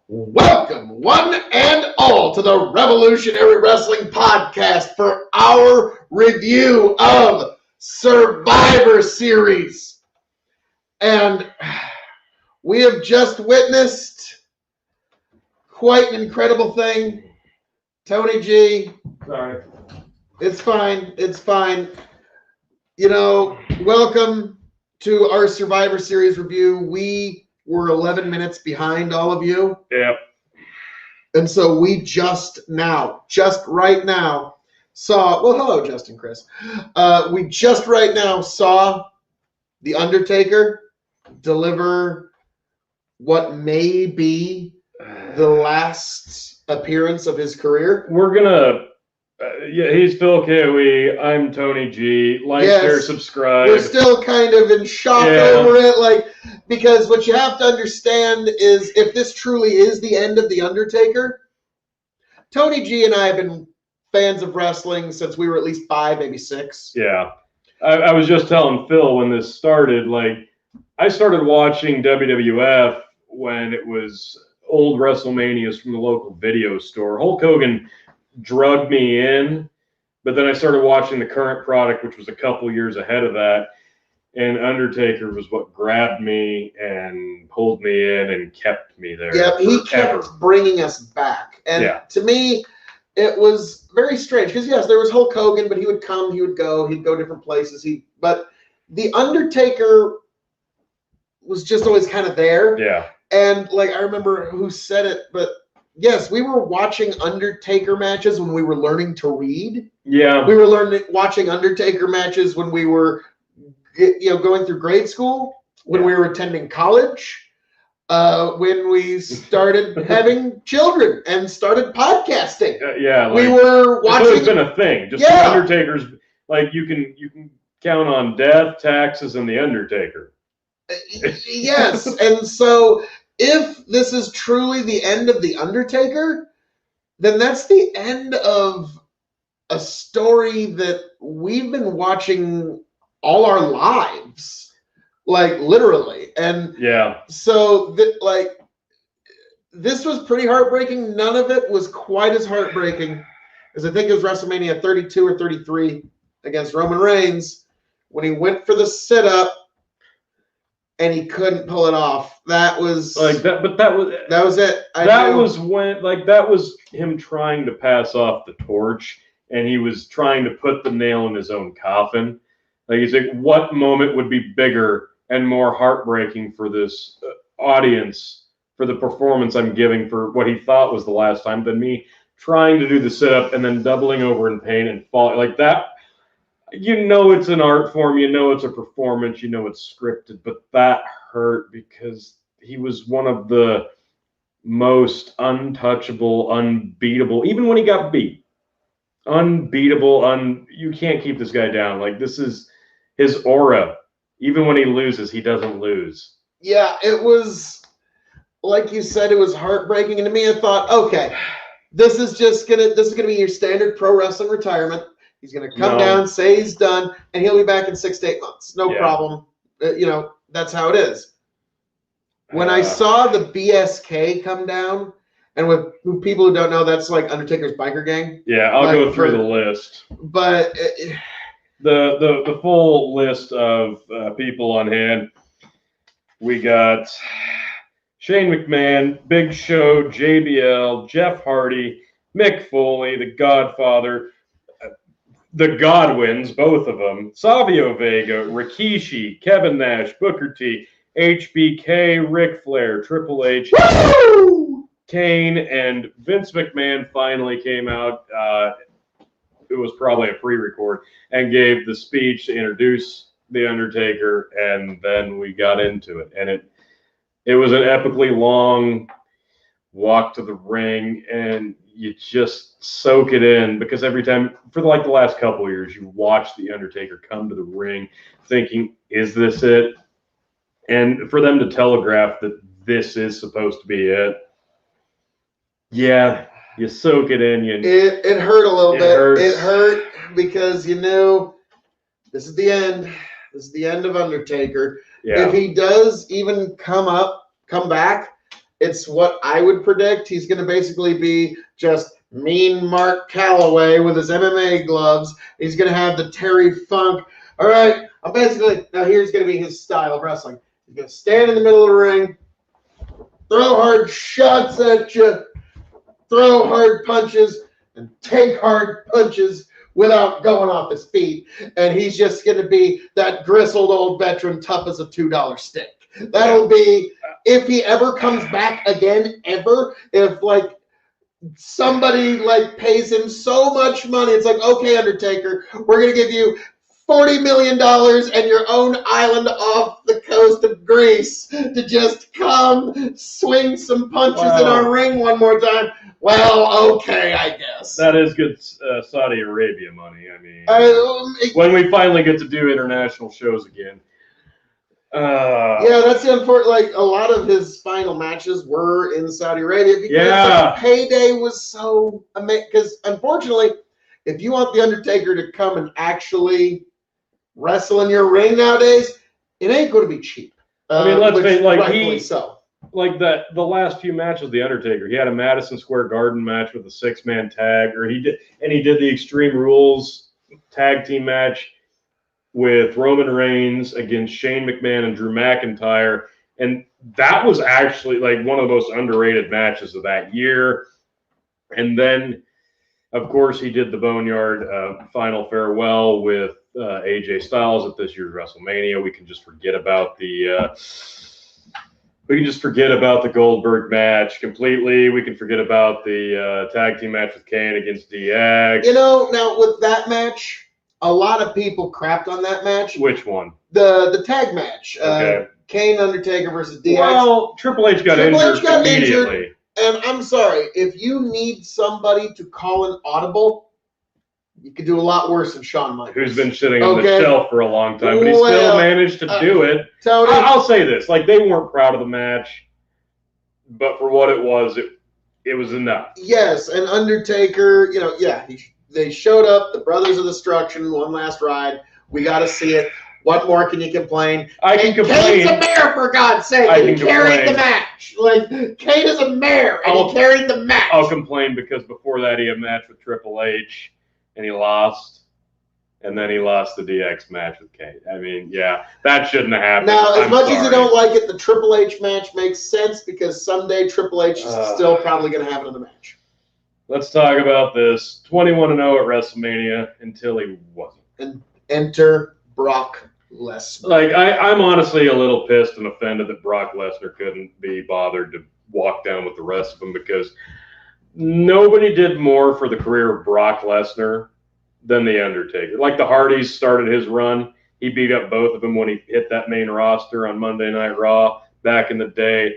Welcome, one and all, to the Revolutionary Wrestling Podcast for our review of Survivor Series. And we have just witnessed quite an incredible thing. Tony G. Sorry. It's fine. It's fine. You know, welcome to our Survivor Series review. We were 11 minutes behind all of you. Yeah. And so we just right now saw, well, hello, Justin Chris. We just right now saw The Undertaker deliver what may be the last appearance of his career. We're going to, he's Phil K.O.E. I'm Tony G. Like, share, subscribe. We're still kind of in shock over it, because what you have to understand is if this truly is the end of The Undertaker, Tony G and I have been fans of wrestling since we were at least 5, maybe 6. Yeah. I was just telling Phil when this started, I started watching WWF when it was old WrestleManias from the local video store. Hulk Hogan drugged me in, but then I started watching the current product, which was a couple years ahead of that. And Undertaker was what grabbed me and pulled me in and kept me there. Yeah, he kept bringing us back. And to me, it was very strange. Because, yes, there was Hulk Hogan, but he would come, he would go, he'd go different places. But The Undertaker was just always kind of there. Yeah. And, I remember who said it, but yes, we were watching Undertaker matches when we were learning to read. Yeah. We were watching Undertaker matches when we were going through grade school, when we were attending college, when we started having children and started podcasting. We were watching. It's been a thing. Just the Undertaker's, you can count on death, taxes, and the Undertaker. Yes, and so if this is truly the end of the Undertaker, then that's the end of a story that we've been watching all our lives, literally. And so this was pretty heartbreaking. None of it was quite as heartbreaking as I think it was WrestleMania 32 or 33 against Roman Reigns when he went for the sit-up and he couldn't pull it off. That was that was it. That was him trying to pass off the torch, and he was trying to put the nail in his own coffin. He's like, what moment would be bigger and more heartbreaking for this audience, for the performance I'm giving for what he thought was the last time, than me trying to do the sit-up and then doubling over in pain and falling like that. It's an art form, it's a performance, it's scripted, but that hurt because he was one of the most untouchable, unbeatable, even when he got beat. Unbeatable, you can't keep this guy down. This is his aura. Even when he loses, he doesn't lose. Yeah, it was, like you said, it was heartbreaking. And to me, I thought, okay, this is gonna be your standard pro wrestling retirement. He's gonna come down, say he's done, and he'll be back in 6 to 8 months. No problem. That's how it is. When I saw the BSK come down, and with people who don't know, that's Undertaker's biker gang. Yeah, I'll go through the list. But the full list of people on hand. We got Shane McMahon, Big Show, JBL, Jeff Hardy, Mick Foley, The Godfather, the Godwins, both of them, Savio Vega, Rikishi, Kevin Nash, Booker T, HBK, Ric Flair, Triple H, Kane, and Vince McMahon finally came out. It was probably a pre-record, and gave the speech to introduce The Undertaker, and then we got into it. And it was an epically long walk to the ring, and you just soak it in, because every time, for the last couple of years, you watch The Undertaker come to the ring thinking, is this it? And for them to telegraph that this is supposed to be it, you soak it in. It hurt a little bit. It hurt because you knew this is the end. This is the end of Undertaker. Yeah. If he does even come back, It's what I would predict. He's going to basically be just mean Mark Calloway with his MMA gloves. He's going to have the Terry Funk. All right, now here's going to be his style of wrestling. He's going to stand in the middle of the ring, throw hard shots at you, throw hard punches, and take hard punches without going off his feet. And he's just going to be that grizzled old veteran, tough as a $2 stick. That'll be, if he ever comes back again, if like somebody like pays him so much money, it's like, okay, Undertaker, we're going to give you $40 million and your own island off the coast of Greece to just come swing some punches in our ring one more time. Well, okay, I guess. That is good Saudi Arabia money. I mean, when we finally get to do international shows again. Yeah, that's the unfortunate. Like, a lot of his final matches were in Saudi Arabia because the payday was so amazing. Because, unfortunately, if you want The Undertaker to come and actually wrestle in your ring nowadays, it ain't going to be cheap. I mean, let's face it, the last few matches of The Undertaker, he had a Madison Square Garden match with a 6-man tag, he did the Extreme Rules tag team match with Roman Reigns against Shane McMahon and Drew McIntyre, and that was actually like one of the most underrated matches of that year. And then, of course, he did the Boneyard final farewell with AJ Styles at this year's WrestleMania. We can just forget about the Goldberg match completely. We can forget about the tag team match with Kane against DX. You know, now with that match, a lot of people crapped on that match. Which one? The tag match. Okay. Kane Undertaker versus DX. Well, Triple H got injured immediately. And I'm sorry, if you need somebody to call an audible, you could do a lot worse than Shawn Michaels. Who's been sitting on the shelf for a long time, but he still managed to do it. Tony, I'll say this, like, they weren't proud of the match, but for what it was enough. Yes, and Undertaker, they showed up, the Brothers of Destruction, one last ride. We got to see it. What more can you complain? I can complain. Kane's a mayor, for God's sake. He carried the match. Like, Kane is a mayor, and he carried the match. I'll complain because before that, he had a match with Triple H, and he lost. And then he lost the DX match with Kane. I mean, yeah, that shouldn't have happened. Now, as much as you don't like it, the Triple H match makes sense because someday Triple H is still probably going to have another match. Let's talk about this. 21-0 at WrestleMania until he wasn't. And enter Brock Lesnar. Like, I'm honestly a little pissed and offended that Brock Lesnar couldn't be bothered to walk down with the rest of them because nobody did more for the career of Brock Lesnar than The Undertaker. Like, the Hardys started his run. He beat up both of them when he hit that main roster on Monday Night Raw back in the day.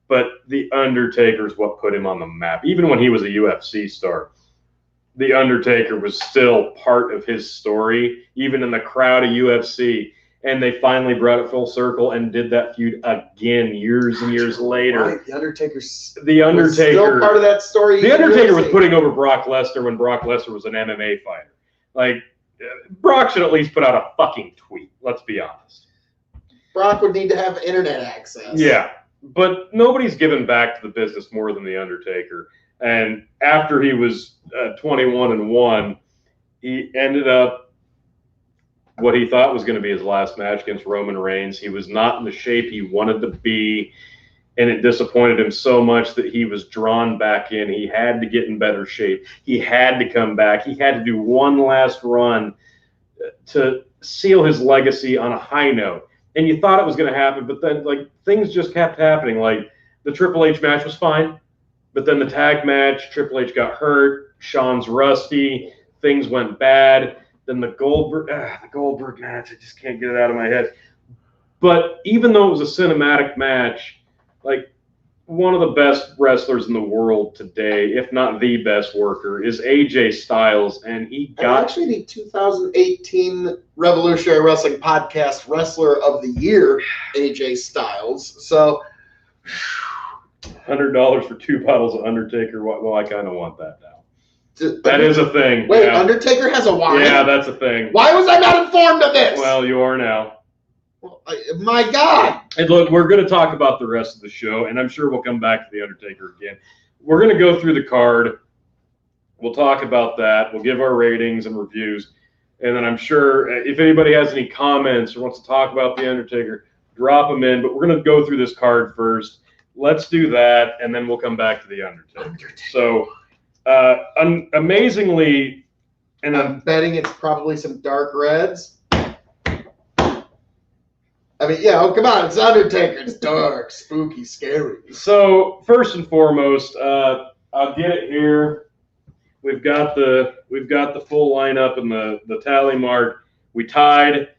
But The Undertaker is what put him on the map. Even when he was a UFC star, The Undertaker was still part of his story, even in the crowd of UFC. And they finally brought it full circle and did that feud again years and years later. Right. The Undertaker was still part of that story. The Undertaker was putting over Brock Lesnar when Brock Lesnar was an MMA fighter. Like, Brock should at least put out a fucking tweet. Let's be honest. Brock would need to have internet access. Yeah. But nobody's given back to the business more than The Undertaker. And after he was 21-1, he ended up what he thought was going to be his last match against Roman Reigns. He was not in the shape he wanted to be, and it disappointed him so much that he was drawn back in. He had to get in better shape. He had to come back. He had to do one last run to seal his legacy on a high note. And you thought it was going to happen, but then, like, things just kept happening. Like, the Triple H match was fine, but then the tag match, Triple H got hurt, Shawn's rusty, things went bad. Then the Goldberg match, I just can't get it out of my head. But even though it was a cinematic match, like, one of the best wrestlers in the world today, if not the best worker, is AJ Styles, and actually the 2018 Revolutionary Wrestling Podcast Wrestler of the Year, AJ Styles. So $100 for 2 bottles of Undertaker. Well, I kind of want that now. That is a thing. Wait, yeah. Undertaker has a wine? Yeah, that's a thing. Why was I not informed of this? Well, you are now. My God. And look, we're going to talk about the rest of the show, and I'm sure we'll come back to The Undertaker again. We're going to go through the card. We'll talk about that. We'll give our ratings and reviews. And then I'm sure if anybody has any comments or wants to talk about The Undertaker, drop them in. But we're going to go through this card first. Let's do that, and then we'll come back to The Undertaker. So, amazingly, and I'm betting it's probably some dark reds. I mean, yeah, oh, come on, it's Undertaker. It's dark, spooky, scary. So, first and foremost, I'll get it here. We've got the full lineup and the tally mark. We tied.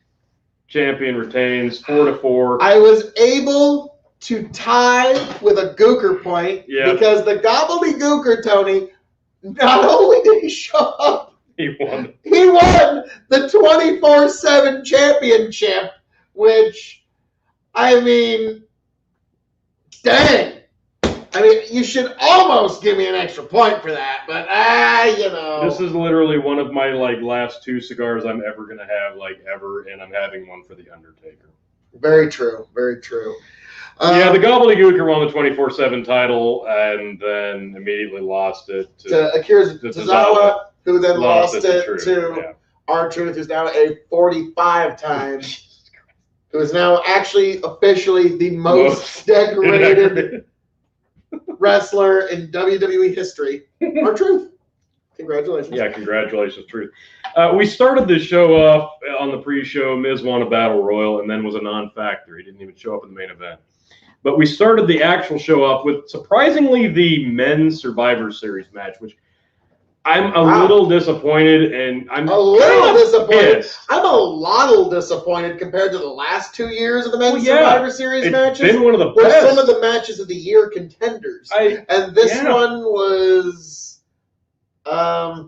Champion retains 4-4. I was able to tie with a gooker point because the gobbledygooker, Tony, not only did he show up, he won the 24/7 championship, which, I mean, dang. I mean, you should almost give me an extra point for that, but you know. This is literally one of my last 2 cigars I'm ever gonna have, ever, and I'm having one for the Undertaker. Very true, very true. Yeah, the gobbledygooker won the 24/7 title and then immediately lost it to Akira Tozawa, who then lost it to R-Truth, who's now a 45-time, who is now actually officially the most decorated wrestler in WWE history. R-Truth. Congratulations. Yeah, congratulations, Truth. We started this show off on the pre-show. Miz won a battle royal and then was a non-factor. He didn't even show up in the main event. But we started the actual show off with, surprisingly, the men's Survivor Series match, which I'm a little disappointed, and I'm a little disappointed. Pissed. I'm a lot disappointed compared to the last 2 years of the men's Survivor Series matches. It's been one of the best. Some of the matches of the year contenders, and this one was. I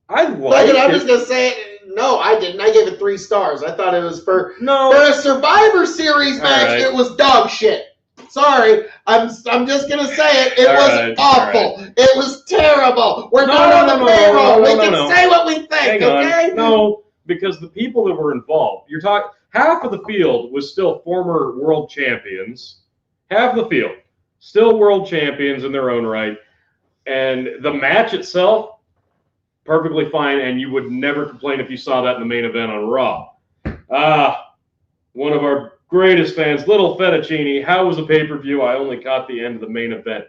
like it. I'm just gonna say it. No, I didn't. I gave it 3 stars. I thought it was for a Survivor Series match. It was dog shit. Sorry, I'm just gonna say it. It was awful. Right. It was terrible. We're not on the payroll. We can say what we think, okay? No, because the people that were involved, you're talking half of the field was still former world champions. Half of the field still world champions in their own right, and the match itself perfectly fine, and you would never complain if you saw that in the main event on Raw. One of our greatest fans, Little Fettuccine. How was the pay-per-view? I only caught the end of the main event.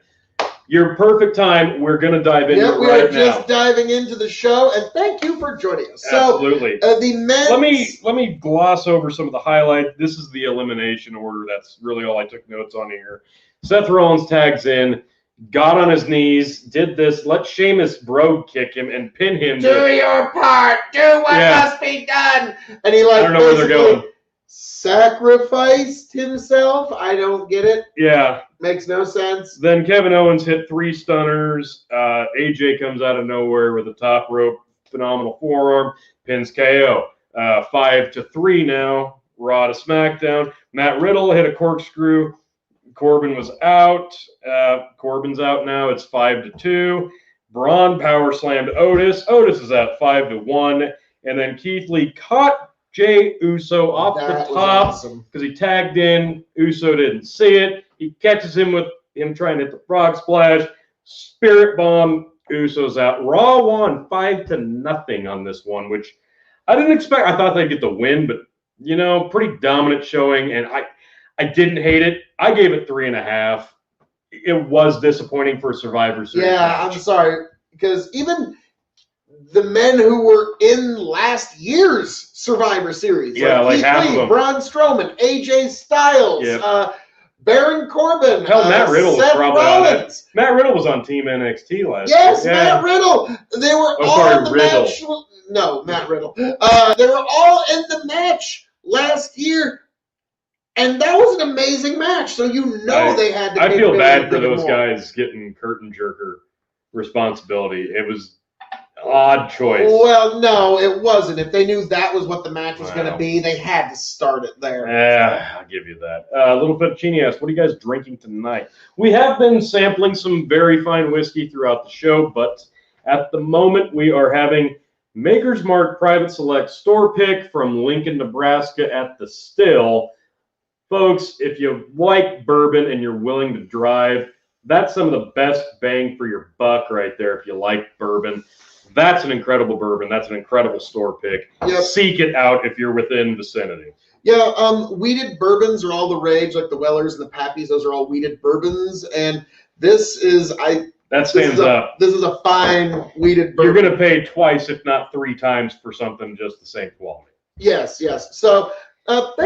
Your perfect time. We're going to dive into it right now. We are just diving into the show, and thank you for joining us. Absolutely. So, the men's... Let me gloss over some of the highlights. This is the elimination order. That's really all I took notes on here. Seth Rollins tags in, got on his knees, did this, let Sheamus Brogue kick him and pin him. Do your part. Do what must be done. And he I don't know where they're going. Sacrificed himself? I don't get it. Yeah. Makes no sense. Then Kevin Owens hit 3 stunners. AJ comes out of nowhere with a top rope, phenomenal forearm, pins KO. 5-3 now. Raw to SmackDown. Matt Riddle hit a corkscrew. Corbin was out. Corbin's out now. It's 5-2. Braun power slammed Otis. Otis is out 5-1. And then Keith Lee caught Jey Uso off the top because he tagged in. Uso didn't see it. He catches him with him trying to hit the frog splash. Spirit bomb. Uso's out. Raw won 5-0 on this one, which I didn't expect. I thought they'd get the win, but pretty dominant showing, and I didn't hate it. I gave it 3.5. It was disappointing for a Survivor Series. Yeah, match. I'm sorry, because even the men who were in last year's Survivor Series, like half of them, Braun Strowman, AJ Styles, Baron Corbin, Matt Riddle Seth Rollins. Matt Riddle was on Team NXT last year. Yes, Matt Riddle. They were all in the match. No, Matt Riddle. They were all in the match last year. And that was an amazing match. So they had to. I feel bad for those guys getting curtain jerker responsibility. It was odd choice. Well, no, it wasn't. If they knew that was what the match was going to be, they had to start it there. Yeah, I'll give you that. Little Fettuccine asked, what are you guys drinking tonight? We have been sampling some very fine whiskey throughout the show, but at the moment we are having Maker's Mark Private Select store pick from Lincoln, Nebraska at the Still. Folks, if you like bourbon and you're willing to drive, that's some of the best bang for your buck right there if you like bourbon. That's an incredible bourbon. That's an incredible store pick. Yep. Seek it out if you're within vicinity. Yeah, wheated bourbons are all the rage, like the Wellers and the Pappies. Those are all wheated bourbons, and this is that stands up. This is a fine wheated bourbon. You're going to pay twice, if not 3 times, for something just the same quality. Yes, yes. So,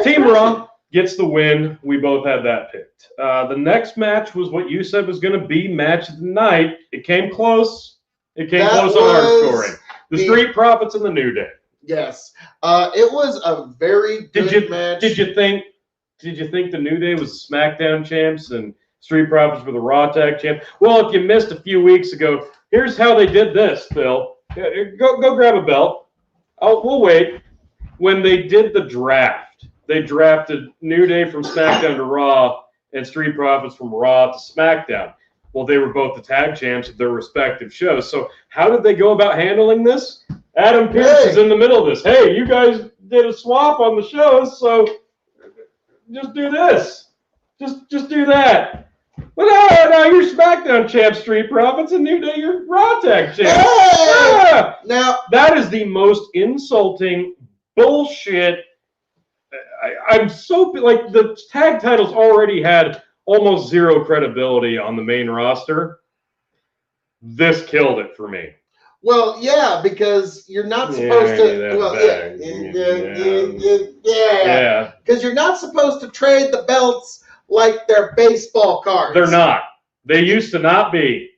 Team Raw gets the win. We both had that picked. The next match was what you said was going to be match of the night. It came close. It came close on our scoring. The Street Profits and the New Day. Yes, it was a very good match. Did you think the New Day was the SmackDown champs and Street Profits were the Raw Tag champs? Well, if you missed a few weeks ago, here's how they did this, Phil. Go grab a belt. We'll wait. When they did the draft, they drafted New Day from SmackDown to Raw and Street Profits from Raw to SmackDown. Well, they were both the tag champs of their respective shows. So how did they go about handling this? Adam Pearce is in the middle of this. Hey, you guys did a swap on the shows, so just do this. Just do that. Well, now you're SmackDown champ, Street Profits, and New Day, you're Raw Tag champ. Yeah! Now, that is the most insulting bullshit. I'm so, like, the tag titles already had almost zero credibility on the main roster. This killed it for me. Well, yeah, because you're not supposed to. Well, yeah. Because you're not supposed to trade the belts like they're baseball cards. They're not. They used to not be.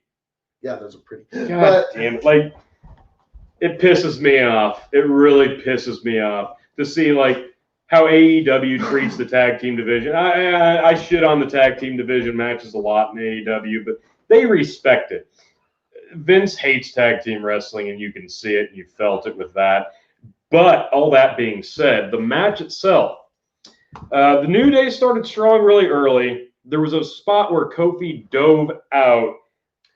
Yeah, those are pretty. God damn it! Like, it pisses me off. It really pisses me off to see how AEW treats the tag team division. I shit on the tag team division matches a lot in AEW, but they respect it. Vince hates tag team wrestling, and you can see it, and you felt it with that. But all that being said, the match itself, the New Day started strong really early. There was a spot where Kofi dove out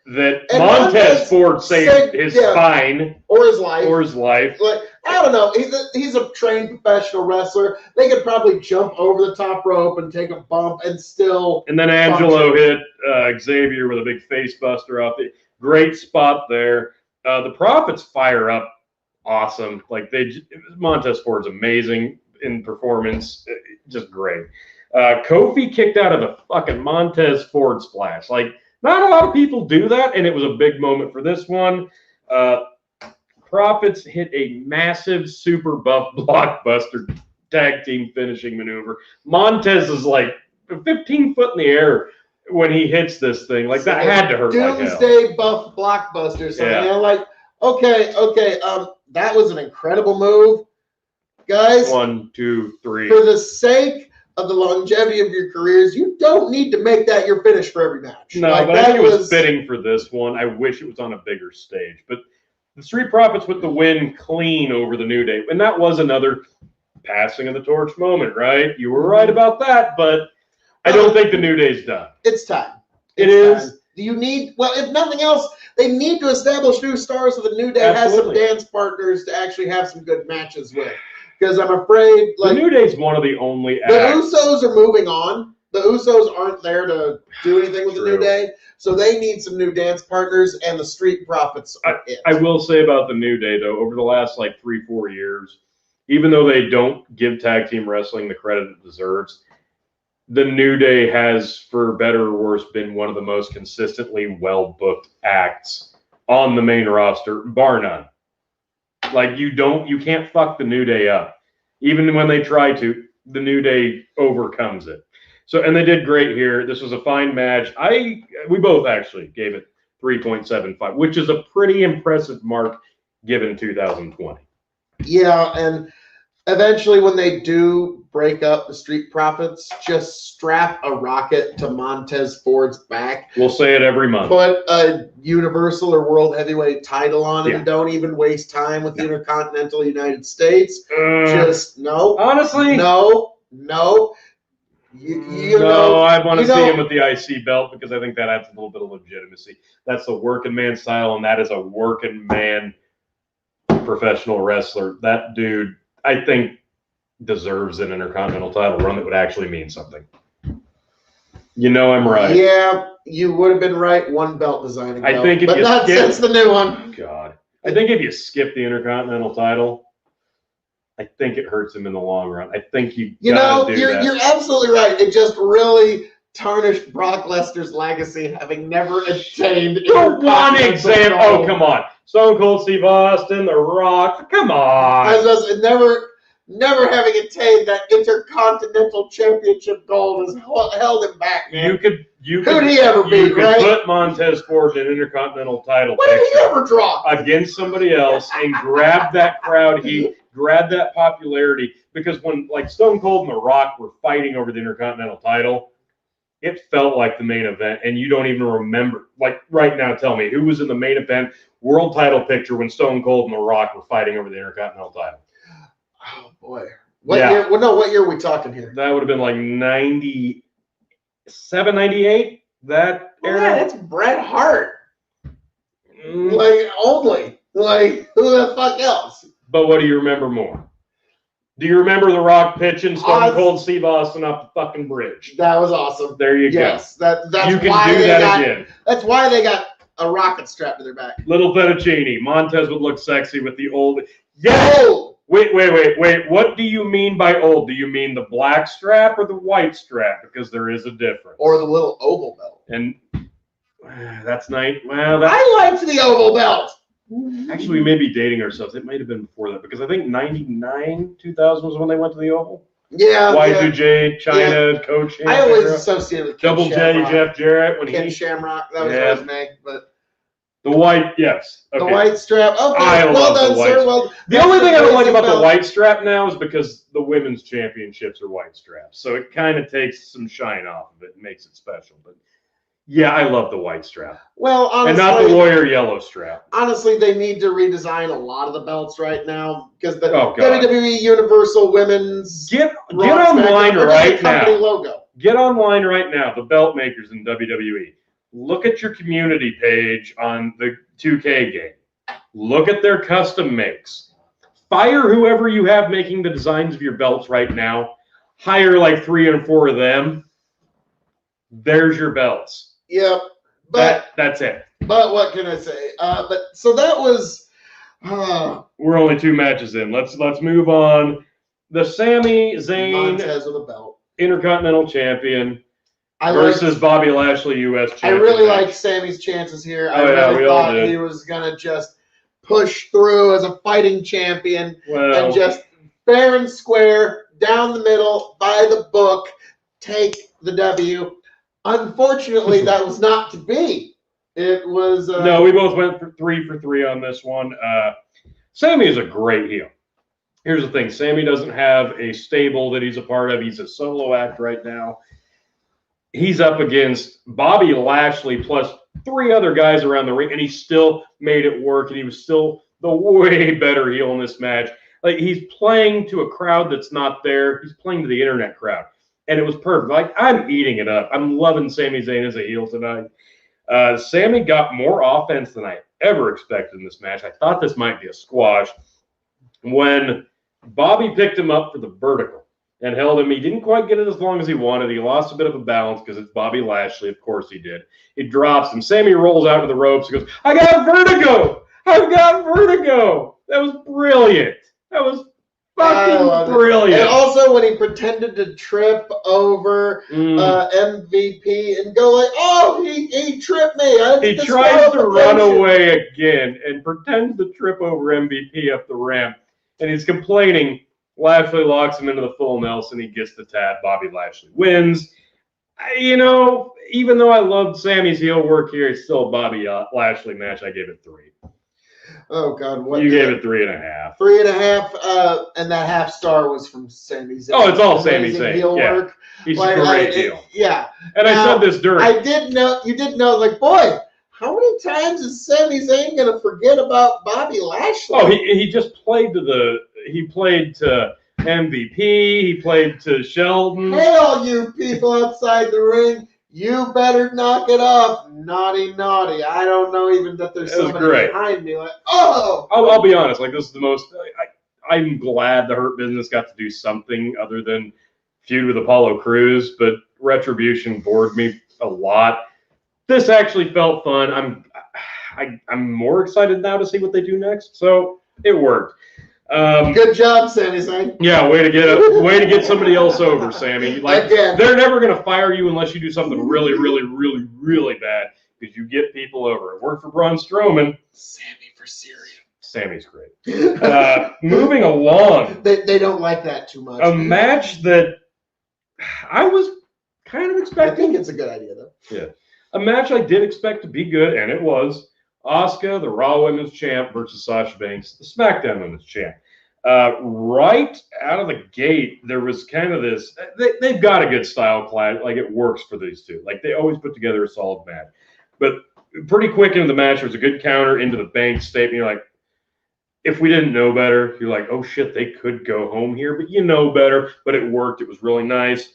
that Montez Ford saved his spine or his life. Like, I don't know. He's a trained professional wrestler. They could probably jump over the top rope and take a bump and still. And then Angelo hit Xavier with a big face buster off it. Great spot there. The Profits fire up awesome. Montez Ford's amazing in performance. Just great. Kofi kicked out of a fucking Montez Ford splash. Not a lot of people do that, and it was a big moment for this one. Profits hit a massive super buff blockbuster tag team finishing maneuver. Montez is 15 foot in the air when he hits this thing. That had to hurt like hell. Doomsday buff blockbuster. So, okay. That was an incredible move. Guys. 1, 2, 3. For the sake of the longevity of your careers, you don't need to make that your finish for every match. No, but I think it was fitting for this one. I wish it was on a bigger stage. But the Street Profits with the win clean over the New Day. And that was another passing of the torch moment, right? You were right about that, but I don't think the New Day's done. It's time. It is. You need, if nothing else, they need to establish new stars so the New Day has some dance partners to actually have some good matches with. Because I'm afraid, the New Day's one of the only acts. The Usos are moving on. The Usos aren't there to do anything with the New Day, so they need some new dance partners, and the Street Profits are it. I will say about the New Day, though, over the last 3-4 years, even though they don't give tag team wrestling the credit it deserves, the New Day has, for better or worse, been one of the most consistently well-booked acts on the main roster, bar none. You can't fuck the New Day up. Even when they try to, the New Day overcomes it. So, and they did great here. This was a fine match. We both actually gave it 3.75, which is a pretty impressive mark given 2020. Yeah, and eventually when they do break up the Street Profits, just strap a rocket to Montez Ford's back. We'll say it every month. Put a Universal or World Heavyweight title on it and don't even waste time with the Intercontinental United States. No. Honestly? No. I want to see him with the IC belt because I think that adds a little bit of legitimacy. That's the working man style, and that is a working man professional wrestler. That dude, I think, deserves an Intercontinental title run that would actually mean something. You know I'm right. Yeah, you would have been right. One belt designing belt, I think if but you not since the new one. God. I think if you skip the Intercontinental title, I think it hurts him in the long run. I think you gotta do that. You're absolutely right. It just really tarnished Brock Lesnar's legacy, having never attained. For one example, oh come on, Stone Cold Steve Austin, The Rock, come on. I was never having attained that Intercontinental Championship gold has held him back, man. Who'd he ever beat, You could put Montez Ford in an Intercontinental title what did he ever draw? against somebody else and grab that crowd heat, grab that popularity. Because when like Stone Cold and The Rock were fighting over the Intercontinental title, it felt like the main event, and you don't even remember. Like right now, tell me who was in the main event world title picture when Stone Cold and The Rock were fighting over the Intercontinental title? Oh boy, what year? Well, no, what year are we talking here? That would have been like 97, 98. That era. Yeah, it's Bret Hart. Like only, like who the fuck else? But what do you remember more? Do you remember The Rock pitching Stone Cold Steve Austin off the fucking bridge? That was awesome. There you go. Yes, that's you can why do that again. That's why they got a rocket strapped to their back. Little fettuccine. Montez would look sexy with the old. Yes. Oh! Wait. What do you mean by old? Do you mean the black strap or the white strap? Because there is a difference. Or the little oval belt. And that's nice. Well, I liked the oval belt. Actually, we may be dating ourselves. It might have been before that because I think 99, 2000 was when they went to the Oval. Yeah. Y2J, China, Coach. I always associated with Double J, Jeff Jarrett. Ken Shamrock. That was his name. But the white, yes. Okay. The white strap. Okay, I well love done, the white sir. Well, the only thing I don't like about the white strap now is because the women's championships are white straps. So it kind of takes some shine off of it and makes it special. But yeah, I love the white strap. Well, honestly, and not the Warrior yellow strap. Honestly, they need to redesign a lot of the belts right now because the WWE Universal Women's get online right now. Logo. Get online right now. The belt makers in WWE. Look at your community page on the 2K game. Look at their custom makes. Fire whoever you have making the designs of your belts right now. Hire like 3 or 4 of them. There's your belts. Yeah, but that's it. But what can I say? But so that was. We're only 2 matches in. Let's move on. The Sami Zayn Montez with a belt. Intercontinental Champion versus Bobby Lashley U.S. Champion. I really like Sami's chances here. I really thought he was gonna just push through as a fighting champion and just fair and square down the middle by the book take the W. Unfortunately, that was not to be. It was. No, we both went for 3 for 3 on this one. Sami is a great heel. Here's the thing. Sami doesn't have a stable that he's a part of. He's a solo act right now. He's up against Bobby Lashley plus 3 other guys around the ring, and he still made it work, and he was still the way better heel in this match. Like, he's playing to a crowd that's not there. He's playing to the internet crowd. And it was perfect. Like, I'm eating it up. I'm loving Sami Zayn as a heel tonight. Sami got more offense than I ever expected in this match. I thought this might be a squash. When Bobby picked him up for the vertical and held him, he didn't quite get it as long as he wanted. He lost a bit of a balance because it's Bobby Lashley. Of course he did. He drops him. Sami rolls out to the ropes and goes, I got vertigo. I've got vertigo. That was brilliant. That was fucking brilliant. And also when he pretended to trip over MVP and go like, oh, he tripped me. He tries to run away again and pretends to trip over MVP up the ramp. And he's complaining. Lashley locks him into the full Nelson. He gets the tap. Bobby Lashley wins. You know, even though I loved Sami's heel work here, it's still a Bobby Lashley match. I gave it 3. Oh God! What you gave it 3.5. 3.5, and that half star was from Sami Zayn. Oh, it's all Sami Zayn. Heel work. He's a great heel. Yeah. And now, I said this during. I did know. You did know. Like, boy, how many times is Sami Zayn gonna forget about Bobby Lashley? Oh, he just played to the. He played to MVP. He played to Sheldon. Hey, all you people outside the ring. You better knock it off, naughty, naughty. I don't know even that there's somebody behind me. Like, oh! I'll be honest. Like, this is the most... I'm glad the Hurt Business got to do something other than feud with Apollo Crews, but Retribution bored me a lot. This actually felt fun. I'm more excited now to see what they do next, so it worked. Good job, Sami Zayn. Yeah, way to get somebody else over, Sami. Like, they're never gonna fire you unless you do something really, really, really, really bad, because you get people over. It worked for Braun Strowman. Sami for Syria. Sami's great. Moving along. They don't like that too much. A match that I was kind of expecting. I think it's a good idea, though. Yeah. A match I did expect to be good, and it was. Asuka, the Raw Women's Champ, versus Sasha Banks, the SmackDown Women's Champ. Right out of the gate, there was kind of this. They've got a good style clash. Like, it works for these two. Like, they always put together a solid match. But pretty quick into the match, there was a good counter into the Banks statement. You're like, if we didn't know better, you're like, oh shit, they could go home here, but you know better. But it worked. It was really nice.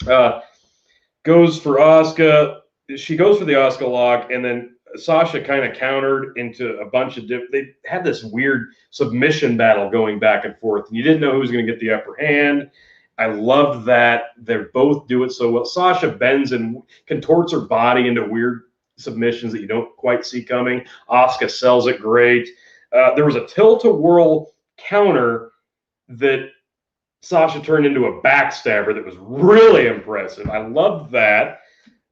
Goes for Asuka. She goes for the Asuka lock, and then Sasha kind of countered into a bunch of different. They had this weird submission battle going back and forth, and you didn't know who was going to get the upper hand. I loved that. They both do it so well. Sasha bends and contorts her body into weird submissions that you don't quite see coming. Asuka sells it great. There was a tilt-a-whirl counter that Sasha turned into a backstabber that was really impressive. I loved that.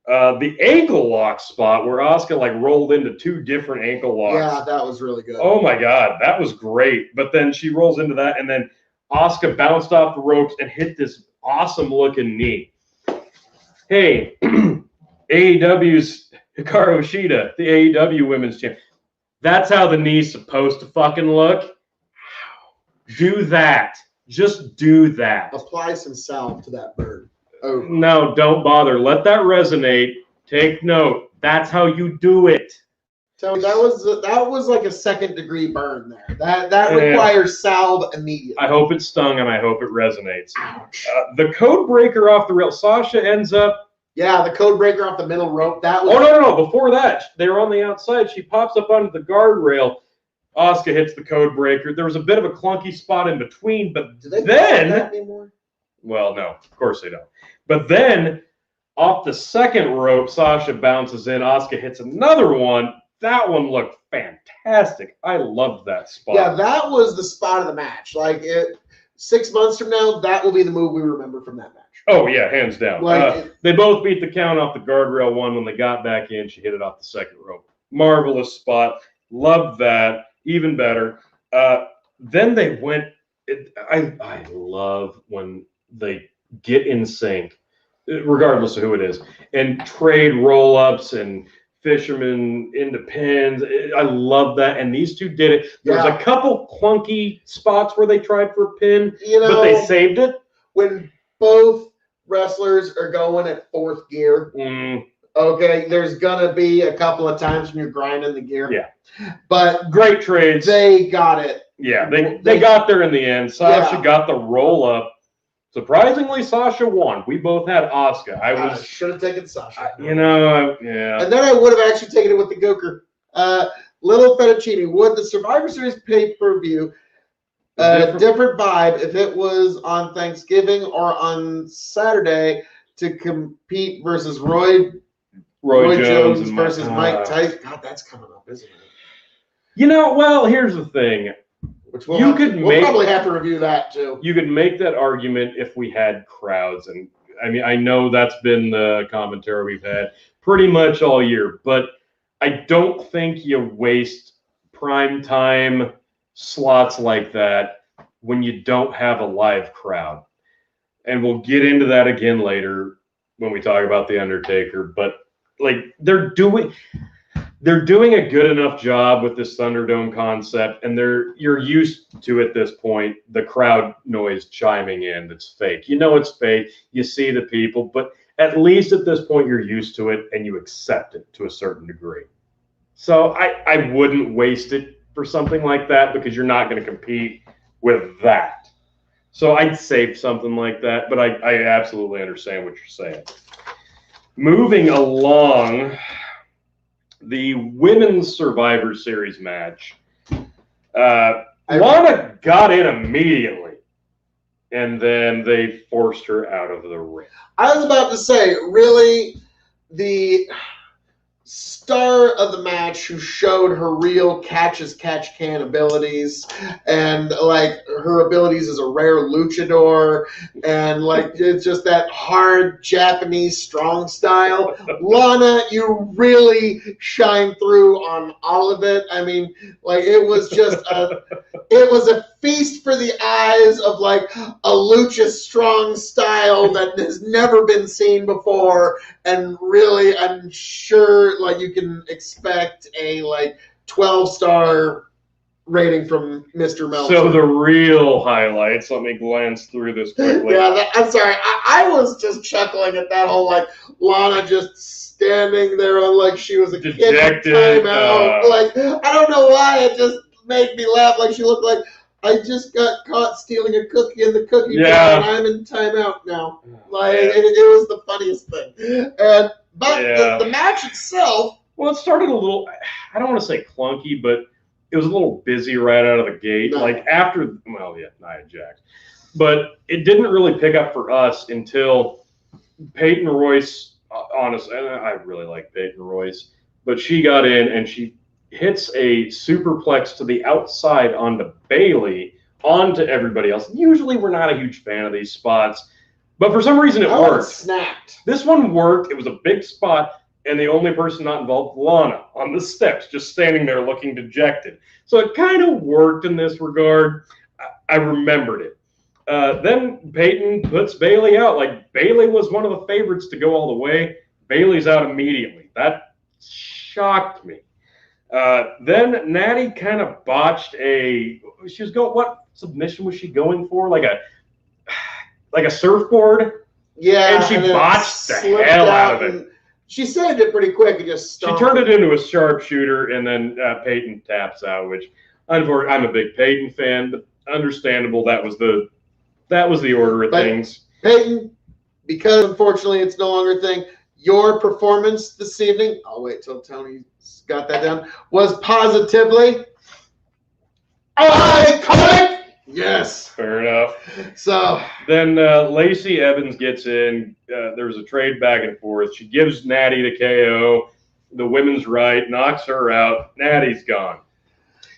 The ankle lock spot where Asuka like rolled into two different ankle locks. Yeah, that was really good. Oh my God, that was great. But then she rolls into that, and then Asuka bounced off the ropes and hit this awesome looking knee. Hey, AEW's Hikaru Shida, the AEW Women's Champion. That's how the knee's supposed to fucking look. Do that. Just do that. Apply some salve to that bird. Oh. No, don't bother. Let that resonate. Take note. That's how you do it. So that was like a second-degree burn there. That requires salve immediately. I hope it stung and I hope it resonates. Ouch. The code breaker off the rail. Sasha ends up. Yeah, the code breaker off the middle rope. That was. Oh no! Before that, they were on the outside. She pops up onto the guardrail. Asuka hits the code breaker. There was a bit of a clunky spot in between, but do they then that anymore? Well, no, of course they don't. But then, off the second rope, Sasha bounces in. Asuka hits another one. That one looked fantastic. I loved that spot. Yeah, that was the spot of the match. Like 6 months from now, that will be the move we remember from that match. Oh yeah, hands down. They both beat the count off the guardrail one. When they got back in, she hit it off the second rope. Marvelous spot. Loved that. Even better. Then they went. I love when they get in sync, regardless of who it is, and trade roll-ups and fishermen into pins. I love that. And these two did it. There was a couple clunky spots where they tried for a pin, but they saved it. When both wrestlers are going at fourth gear, okay, there's going to be a couple of times when you're grinding the gear. Yeah. But great trades. They got it. Yeah, they got there in the end. Sasha got the roll-up. Surprisingly, Sasha won. We both had Asuka. I should have taken Sasha. Yeah. And then I would have actually taken it with the Goker. Little Fettuccine, would the Survivor Series pay-per-view different vibe if it was on Thanksgiving or on Saturday to compete versus Roy Jones versus Mike Tyson? God, that's coming up, isn't it? Well, here's the thing. Which we'll probably have to review that too. You could make that argument if we had crowds, and I mean, I know that's been the commentary we've had pretty much all year, but I don't think you waste prime time slots like that when you don't have a live crowd. And we'll get into that again later when we talk about the Undertaker, but like they're doing a good enough job with this Thunderdome concept, and you're used to at this point the crowd noise chiming in that's fake. You know it's fake. You see the people, but at least at this point you're used to it and you accept it to a certain degree. So I wouldn't waste it for something like that because you're not going to compete with that. So I'd save something like that, but I absolutely understand what you're saying. moving along, the Women's Survivor Series match. Lana got in immediately, and then they forced her out of the ring. I was about to say, really, the star of the match who showed her real catch-as-catch-can abilities and like her abilities as a rare luchador and like it's just that hard Japanese strong style. Lana, you really shine through on all of it. I mean, like it was a feast for the eyes of like a lucha strong style that has never been seen before. And really, I'm sure like you can expect a like 12-star rating from Mr. Meltzer. So the real highlights, let me glance through this quickly. Yeah, I'm sorry. I was just chuckling at that whole like Lana just standing there on like she was a dejected kid in timeout. Like I don't know why it just made me laugh. Like she looked like I just got caught stealing a cookie in the cookie jar and I'm in timeout now. Like it was the funniest thing. But the match itself. Well, it started a little. I don't want to say clunky, but it was a little busy right out of the gate. No. Like after, Nia Jax. But it didn't really pick up for us until Peyton Royce, honestly, I really like Peyton Royce, but she got in and she hits a superplex to the outside onto Bayley, onto everybody else. Usually we're not a huge fan of these spots, but for some reason it worked. Snapped. This one worked. It was a big spot. And the only person not involved, Lana, on the steps, just standing there looking dejected. So it kind of worked in this regard. I remembered it. Then Peyton puts Bayley out. Like, Bayley was one of the favorites to go all the way. Bayley's out immediately. That shocked me. Then Natty kind of botched what submission was she going for? Like a surfboard? Yeah. And she botched the hell out of it. She saved it pretty quick and just stopped. She turned it into a sharpshooter, and then Peyton taps out, which I'm a big Peyton fan, but understandable. That was the order of things. Peyton, because unfortunately it's no longer a thing, your performance this evening, I'll wait till Tony's got that down, was positively iconic. Yes. Fair enough. So then Lacey Evans gets in. There's a trade back and forth. She gives Natty the KO. The women's right, knocks her out. Natty's gone.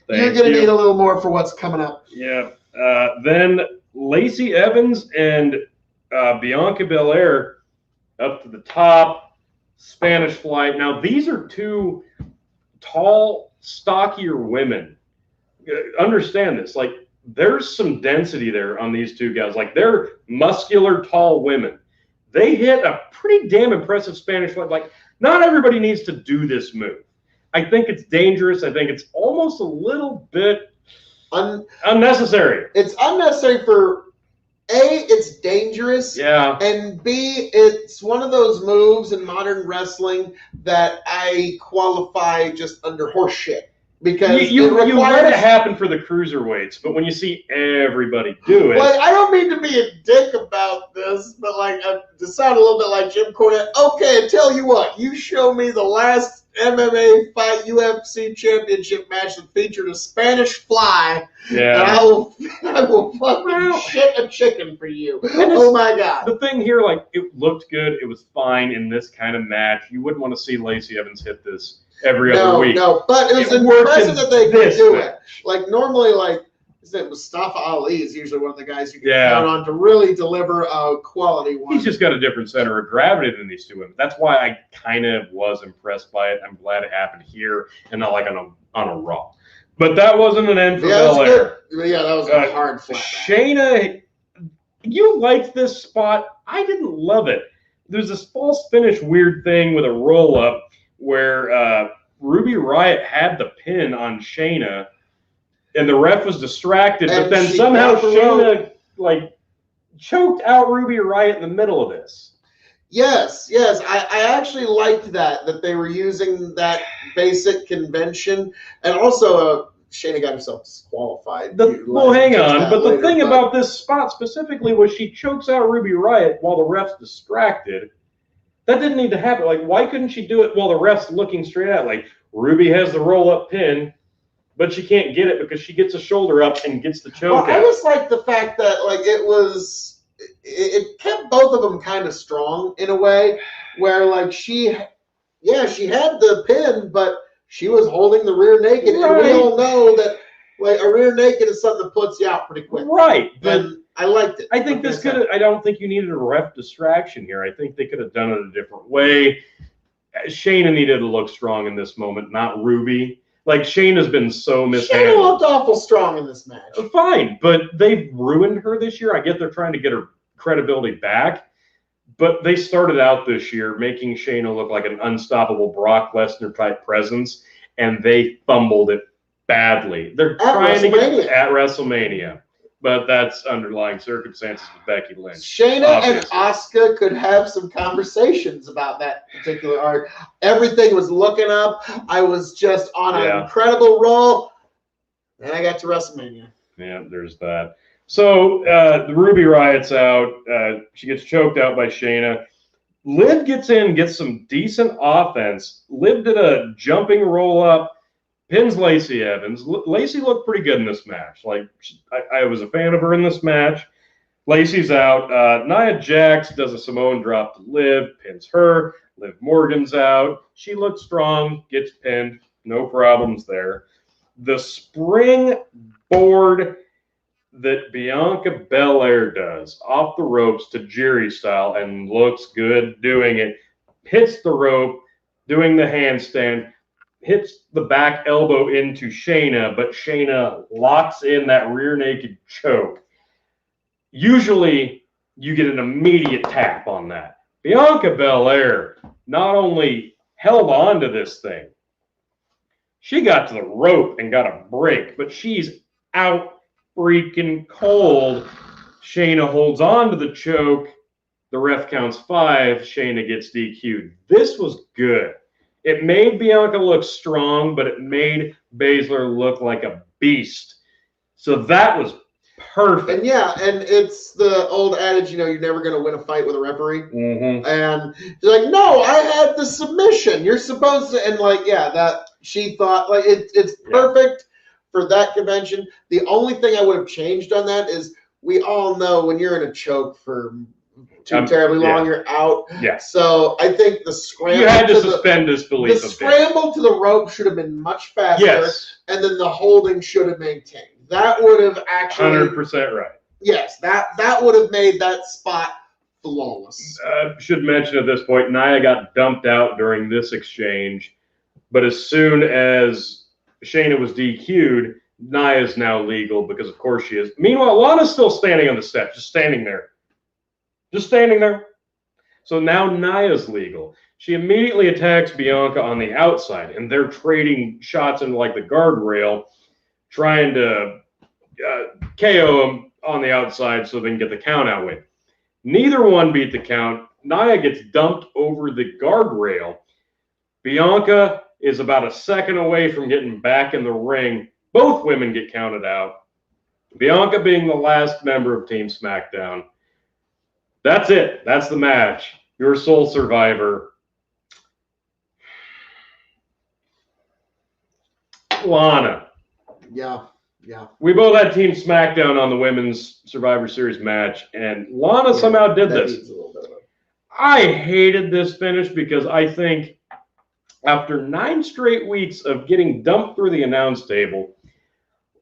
You're going to need a little more for what's coming up. Yeah. Then Lacey Evans and Bianca Belair up to the top. Spanish Fly. Now, these are two tall, stockier women. Understand this. Like, there's some density there on these two guys. Like, they're muscular, tall women. They hit a pretty damn impressive Spanish Fly. Like, not everybody needs to do this move. I think it's dangerous. I think it's almost a little bit unnecessary. It's unnecessary for A, it's dangerous. Yeah. And B, it's one of those moves in modern wrestling that I qualify just under horse shit. Because you let it happen for the cruiserweights, but when you see everybody do it, like I don't mean to be a dick about this, but like to sound a little bit like Jim Cornette. Okay, I tell you what, you show me the last MMA fight UFC championship match that featured a Spanish Fly, and I will fucking shit a chicken for you. Oh my god! The thing here, like, it looked good, it was fine in this kind of match. You wouldn't want to see Lacey Evans hit this every other week. No, but it was impressive that they could do it. Like normally, like Mustafa Ali is usually one of the guys you can count on to really deliver a quality one. He's just got a different center of gravity than these two women. That's why I kind of was impressed by it. I'm glad it happened here and not like on a Raw. But that wasn't an end for Belair. Yeah, that was a hard flat. Shayna, you liked this spot. I didn't love it. There's this false finish weird thing with a roll up where Ruby Riott had the pin on Shayna, and the ref was distracted, but then somehow Shayna like choked out Ruby Riott in the middle of this. Yes. I actually liked that they were using that basic convention, and also Shayna got herself disqualified. Hang on, but the thing about this spot specifically was she chokes out Ruby Riott while the ref's distracted. That didn't need to happen. Like, why couldn't she do it while the ref's looking straight at? Like, Ruby has the roll-up pin, but she can't get it because she gets a shoulder up and gets the choke out. I just like the fact that like it kept both of them kind of strong in a way where like she had the pin, but she was holding the rear naked, and we all know that like a rear naked is something that puts you out pretty quick. Right, but I liked it. I think I don't think you needed a ref distraction here. I think they could have done it a different way. Shayna needed to look strong in this moment, not Ruby. Like, Shayna's been so mishandled. Shayna looked awful strong in this match. Fine, but they've ruined her this year. I get they're trying to get her credibility back, but they started out this year making Shayna look like an unstoppable Brock Lesnar type presence, and they fumbled it badly. They're trying to get it at WrestleMania, but that's underlying circumstances with Becky Lynch. Shayna and Asuka could have some conversations about that particular arc. Everything was looking up. I was just on an incredible roll. Then I got to WrestleMania. Yeah, there's that. So the Ruby Riot's out. She gets choked out by Shayna. Liv gets in, gets some decent offense. Liv did a jumping roll up, pins Lacey Evans. Lacey looked pretty good in this match. Like, I was a fan of her in this match. Lacey's out. Nia Jax does a Samoan drop to Liv, pins her. Liv Morgan's out. She looks strong, gets pinned. No problems there. The springboard that Bianca Belair does off the ropes to Jerry style and looks good doing it, hits the rope, doing the handstand, hits the back elbow into Shayna, but Shayna locks in that rear naked choke. Usually, you get an immediate tap on that. Bianca Belair not only held on to this thing, she got to the rope and got a break, but she's out freaking cold. Shayna holds on to the choke. The ref counts 5. Shayna gets DQ'd. This was good. It made Bianca look strong, but it made Baszler look like a beast. So that was perfect. And it's the old adage, you're never going to win a fight with a referee. Mm-hmm. And she's like, no, I had the submission. You're supposed to. And that she thought, it's perfect for that convention. The only thing I would have changed on that is we all know when you're in a choke for too terribly long, you're out. Yeah. So I think the scramble. You had to suspend disbelief. The scramble to the rope should have been much faster. Yes. And then the holding should have maintained. That would have actually 100% right. Yes, that would have made that spot flawless. Should mention at this point, Nia got dumped out during this exchange, but as soon as Shayna was DQ'd, Nia is now legal because of course she is. Meanwhile, Lana's still standing on the steps, just standing there. So now Nia's legal. She immediately attacks Bianca on the outside, and they're trading shots into the guardrail, trying to KO him on the outside so they can get the count out win. Neither one beat the count. Nia gets dumped over the guardrail. Bianca is about a second away from getting back in the ring. Both women get counted out. Bianca being the last member of Team SmackDown. That's it. That's the match. Your sole survivor. Lana. Yeah. We both had Team SmackDown on the Women's Survivor Series match, and Lana somehow did this. I hated this finish because I think after 9 straight weeks of getting dumped through the announce table,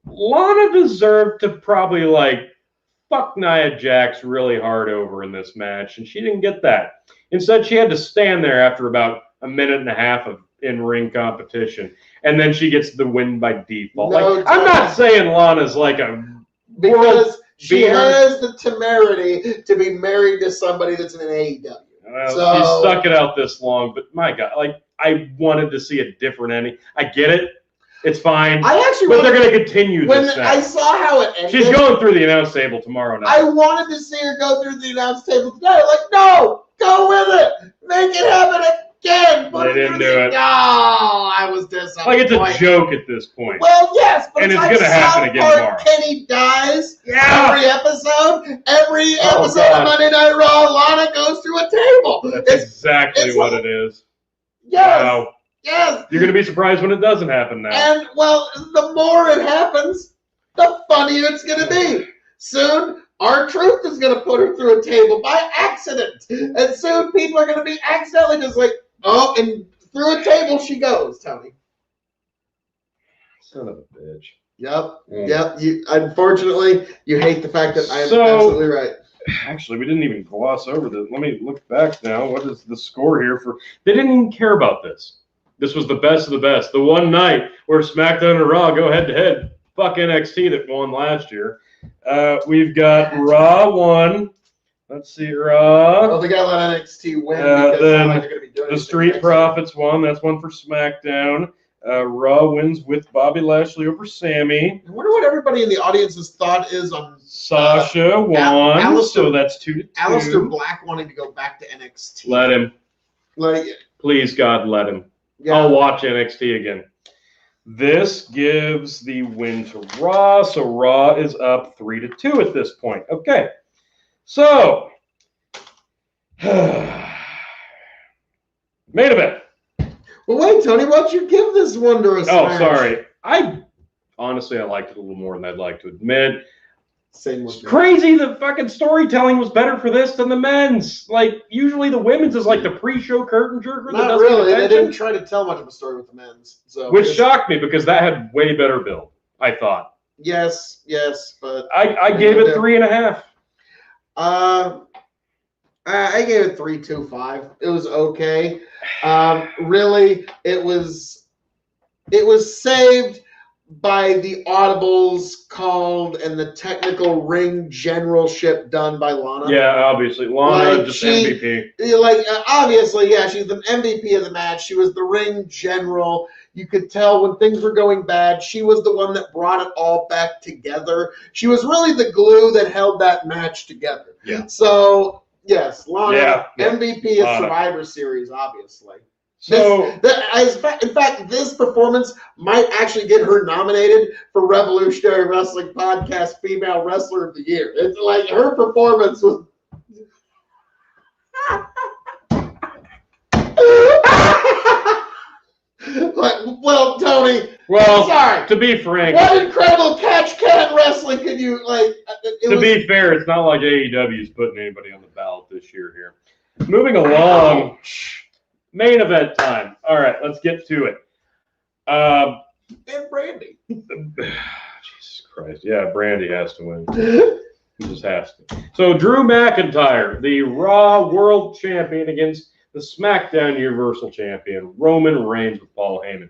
Lana deserved to probably fuck Nia Jax really hard over in this match, and she didn't get that. Instead, she had to stand there after about a minute and a half of in-ring competition, and then she gets the win by default. I'm not saying Lana's because she has the temerity to be married to somebody that's in an AEW. Well, she stuck it out this long, but my God, I wanted to see a different ending. I get it. It's fine. But they're going to continue this. When I saw how it ended, she's going through the announce table tomorrow night. I wanted to see her go through the announce table today. No, go with it. Make it happen again. They didn't do it. No, I was disappointed. Like, it's a joke at this point. Well, yes, but and it's it's like going to happen again tomorrow. Kenny dies every episode. Oh, Episode of Monday Night Raw, Lana goes through a table. That's exactly what it is. Yes. Wow. Yes. You're going to be surprised when it doesn't happen now. And, well, the more it happens, the funnier it's going to be. Soon, R-Truth is going to put her through a table by accident. And soon, people are going to be accidentally just like, oh, and through a table she goes, Tony. Son of a bitch. Yep. Unfortunately, you hate the fact that I am absolutely right. Actually, we didn't even gloss over this. Let me look back now. What is the score here for? They didn't even care about this. This was the best of the best. The one night where SmackDown and Raw go head-to-head. Fuck NXT that won last year. We've got Raw 1. Let's see, Raw. Well, they got to let NXT win because then like they're going to be doing the Street Profits won. That's one for SmackDown. Raw wins with Bobby Lashley over Sami. I wonder what everybody in the audience's thought is on Sasha won, so that's 2-2. Aleister Black wanting to go back to NXT. Let him. Please, God, let him. Yeah. I'll watch NXT again. This gives the win to Raw, so Raw is up 3-2 at this point. Okay, so main event. Well, wait, Tony, why don't you give this wondrous match? Oh, sorry. I liked it a little more than I'd like to admit. Same with me. Crazy the fucking storytelling was better for this than the men's. Like, usually the women's is like the pre-show curtain jerker. Not really. They didn't try to tell much of a story with the men's. So which shocked me because that had way better build, I thought. Yes, but I gave it 3.5. I gave it 3.25. It was okay. Really, it was saved by the audibles called and the technical ring generalship done by Lana. Yeah, obviously. Lana just MVP. Obviously, yeah, she's the MVP of the match. She was the ring general. You could tell when things were going bad, she was the one that brought it all back together. She was really the glue that held that match together. Yeah. So, yes, Lana, MVP Lana. of Survivor Series, obviously. So, in fact, this performance might actually get her nominated for Revolutionary Wrestling Podcast Female Wrestler of the Year. It's like her performance was. Well, Tony. Well, sorry. To be frank, what incredible catch can wrestling could you like? Be fair, it's not like AEW is putting anybody on the ballot this year here. Moving along. Ouch. Main event time. All right, let's get to it. And Brandy. Jesus Christ. Yeah, Brandy has to win. He just has to. So, Drew McIntyre, the Raw World Champion against the SmackDown Universal Champion, Roman Reigns with Paul Heyman.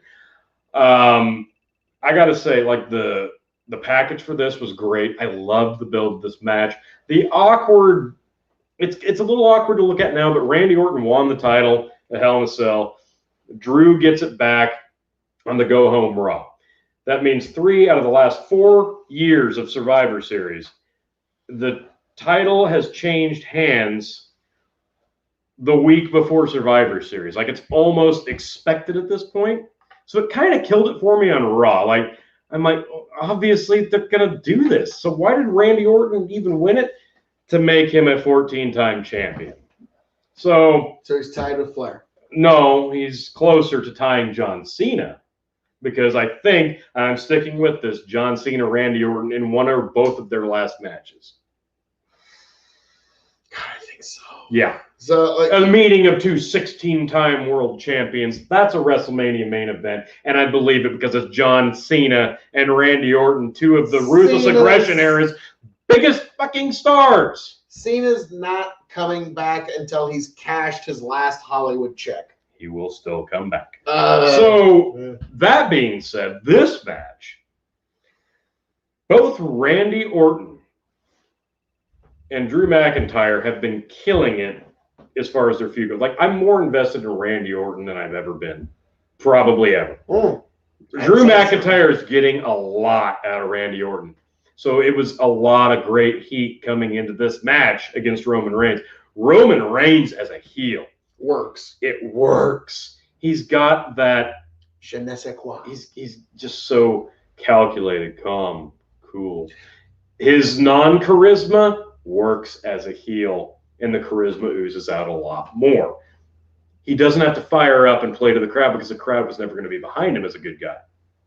I got to say, like, the package for this was great. I loved the build of this match. The awkward, it's a little awkward to look at now, but Randy Orton won the title. The Hell in a Cell. Drew gets it back on the Go Home Raw. That means 3 out of the last 4 years of Survivor Series, the title has changed hands the week before Survivor Series. Like, it's almost expected at this point. So it kind of killed it for me on Raw. Like, I'm like, obviously they're going to do this. So why did Randy Orton even win it? To make him a 14-time champion. So he's tied with Flair. No, he's closer to tying John Cena because I think I'm sticking with this John Cena, Randy Orton in one or both of their last matches. God, I think so. Yeah. So like, a meeting of 2 16-time world champions. That's a WrestleMania main event, and I believe it because it's John Cena and Randy Orton, 2 of the Ruthless Aggression era's biggest fucking stars. Cena's not coming back until he's cashed his last Hollywood check. He will still come back. That being said, this match, both Randy Orton and Drew McIntyre have been killing it as far as their feud goes. Like, I'm more invested in Randy Orton than I've ever been. Probably ever. Drew McIntyre is getting a lot out of Randy Orton. So it was a lot of great heat coming into this match against Roman Reigns. Roman Reigns as a heel works. It works. He's got that Je ne sais quoi. He's just so calculated, calm, cool. His non-charisma works as a heel, and the charisma oozes out a lot more. He doesn't have to fire up and play to the crowd because the crowd was never going to be behind him as a good guy.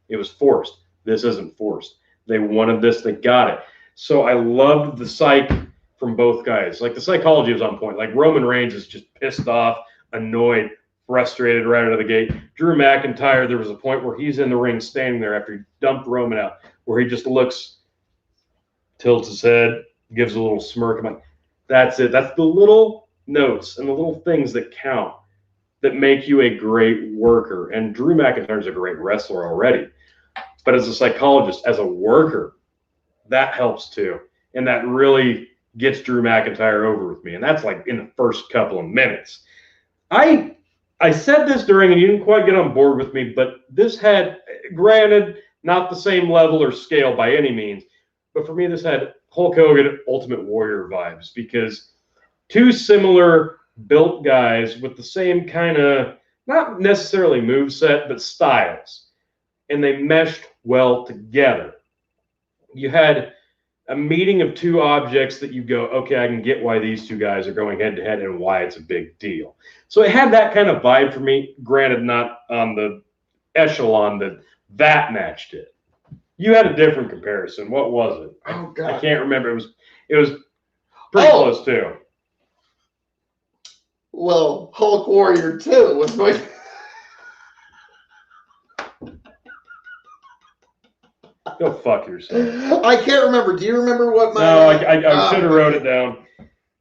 It was forced. This isn't forced. They wanted this. They got it. So I loved the psych from both guys. Like, the psychology was on point. Like, Roman Reigns is just pissed off, annoyed, frustrated right out of the gate. Drew McIntyre, there was a point where he's in the ring standing there after he dumped Roman out, where he just looks, tilts his head, gives a little smirk. I'm like, that's it. That's the little notes and the little things that count, that make you a great worker. And Drew McIntyre is a great wrestler already. But as a psychologist, as a worker, that helps too. And that really gets Drew McIntyre over with me. And that's like in the first couple of minutes. I said this during, and you didn't quite get on board with me, but this had, granted, not the same level or scale by any means, but for me, this had Hulk Hogan Ultimate Warrior vibes, because two similar built guys with the same kind of, not necessarily moveset, but styles. And they meshed well together. You had a meeting of two objects that you go, okay, I can get why these two guys are going head to head and why it's a big deal. So it had that kind of vibe for me, granted not on the echelon that match did. You had a different comparison. What was it? Oh, God. I can't remember. It was pretty close too. Well, Hulk Warrior 2 was going. Go fuck yourself. I can't remember. Do you remember what my... No, I should have wrote it down.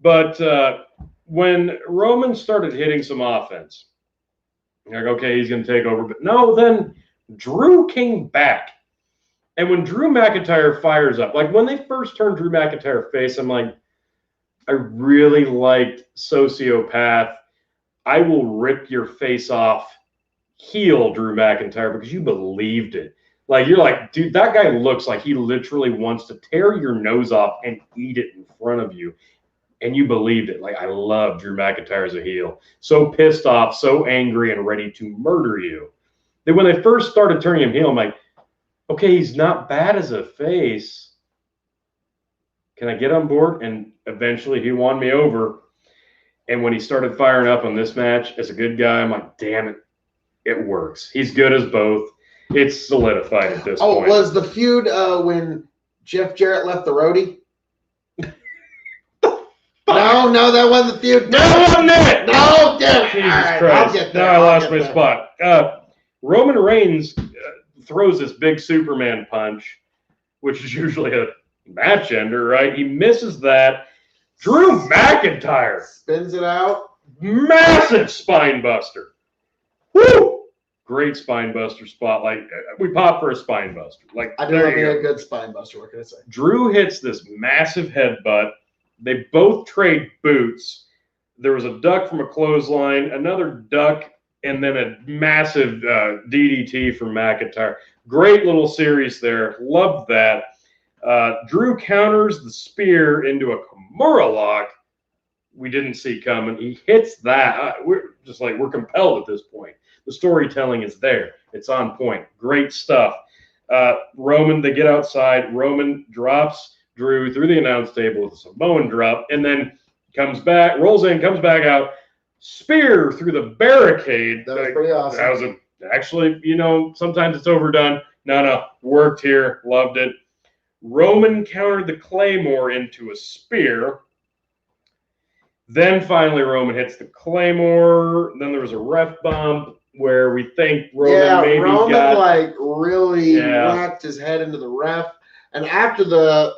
But when Roman started hitting some offense, you're like, okay, he's going to take over. But no, then Drew came back. And when Drew McIntyre fires up, like when they first turned Drew McIntyre face, I'm like, I really liked sociopath, I will rip your face off heel Drew McIntyre, because you believed it. Like, you're like, dude, that guy looks like he literally wants to tear your nose off and eat it in front of you. And you believed it. Like, I love Drew McIntyre as a heel. So pissed off, so angry, and ready to murder you. Then when they first started turning him heel, I'm like, okay, he's not bad as a face. Can I get on board? And eventually he won me over. And when he started firing up on this match as a good guy, I'm like, damn it, it works. He's good as both. It's solidified at this point. Oh, was the feud when Jeff Jarrett left the roadie? No, that wasn't the feud. No, wasn't it? No, damn it. Jesus right, Christ. I'll get there. Now I lost my spot. Roman Reigns throws this big Superman punch, which is usually a match ender, right? He misses that. Drew McIntyre spins it out. Massive spine buster. Woo! Great spine buster spot. Like, we pop for a spine buster. Like, I didn't think a good spine buster. What can I say? Drew hits this massive headbutt. They both trade boots. There was a duck from a clothesline, another duck, and then a massive DDT from McIntyre. Great little series there. Loved that. Drew counters the spear into a Kimura lock. We didn't see coming. He hits that. We're just like, we're compelled at this point. The storytelling is there. It's on point. Great stuff. Roman, they get outside. Roman drops Drew through the announce table with a Samoan drop, and then comes back, rolls in, comes back out, spear through the barricade. That was pretty awesome. That was actually, you know, sometimes it's overdone. No, worked here. Loved it. Roman countered the Claymore into a spear. Then finally Roman hits the Claymore. Then there was a ref bump where we think Roman maybe Roman like really whacked his head into the ref. And after the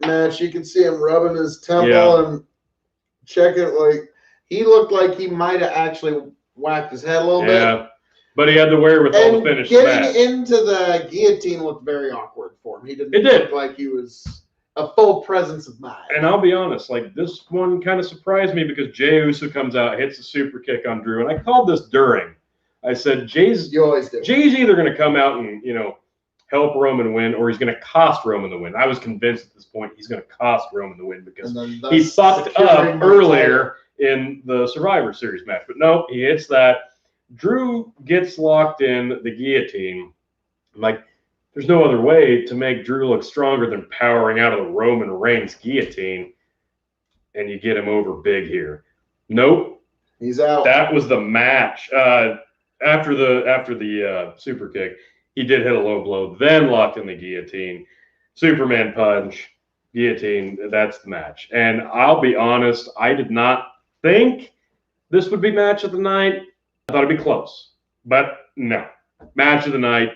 match, you can see him rubbing his temple and checking it. Like, he looked like he might have actually whacked his head a little bit. But he had the wherewithal to finish the match. Getting into the guillotine looked very awkward for him. He didn't look like he was a full presence of mind. And I'll be honest, like, this one kind of surprised me because Jey Uso comes out, hits a super kick on Drew. And I called this during. I said, Jey's either going to come out and, you know, help Roman win, or he's going to cost Roman the win. I was convinced at this point he's going to cost Roman the win because he fucked up earlier in the Survivor Series match. But no, he hits that. Drew gets locked in the guillotine. I'm like, there's no other way to make Drew look stronger than powering out of the Roman Reigns guillotine, and you get him over big here. Nope. He's out. That was the match. After the super kick, he did hit a low blow, then locked in the guillotine. Superman punch, guillotine, that's the match. And I'll be honest, I did not think this would be match of the night. I thought it'd be close. But no. Match of the night,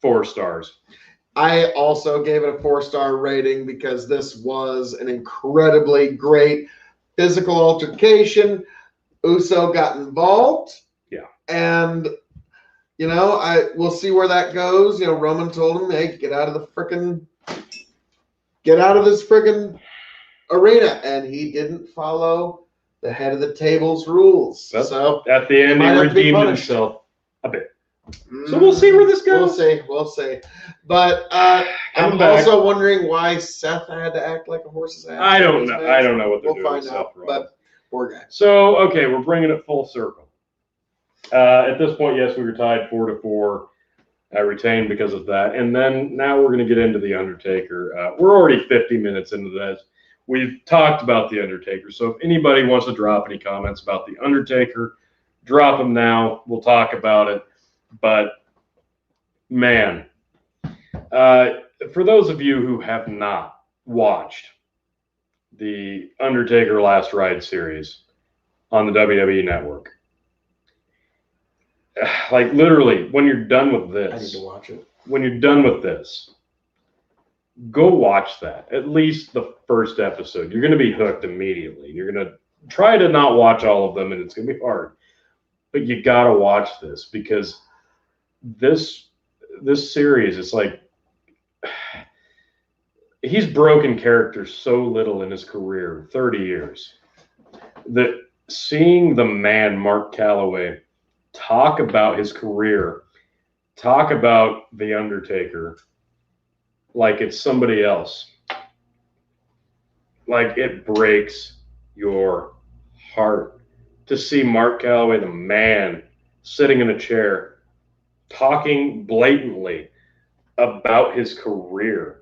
4 stars. I also gave it a 4-star rating because this was an incredibly great physical altercation. Uso got involved. Yeah. And, you know, we'll see where that goes. You know, Roman told him, hey, get out of this friggin' arena. And he didn't follow the head of the table's rules. So at the end, he redeemed himself a bit. So we'll see where this goes. We'll see. But I'm also wondering why Seth had to act like a horse's ass. I don't know. I don't know what they're doing. We'll find out. But poor guy. So, okay, we're bringing it full circle. At this point, yes, we were tied 4-4. I retained because of that. And then now we're going to get into The Undertaker. We're already 50 minutes into this. We've talked about The Undertaker. So if anybody wants to drop any comments about The Undertaker, drop them now. We'll talk about it. But, man, for those of you who have not watched the Undertaker Last Ride series on the WWE Network, like literally, when you're done with this, I need to watch it. When you're done with this, go watch that. At least the first episode. You're going to be hooked immediately. You're going to try to not watch all of them, and it's going to be hard. But you got to watch this because this series is like he's broken characters so little in his career, 30 years, that seeing the man Mark Calloway talk about his career, talk about The Undertaker like it's somebody else, like it breaks your heart to see Mark Calloway, the man, sitting in a chair talking blatantly about his career.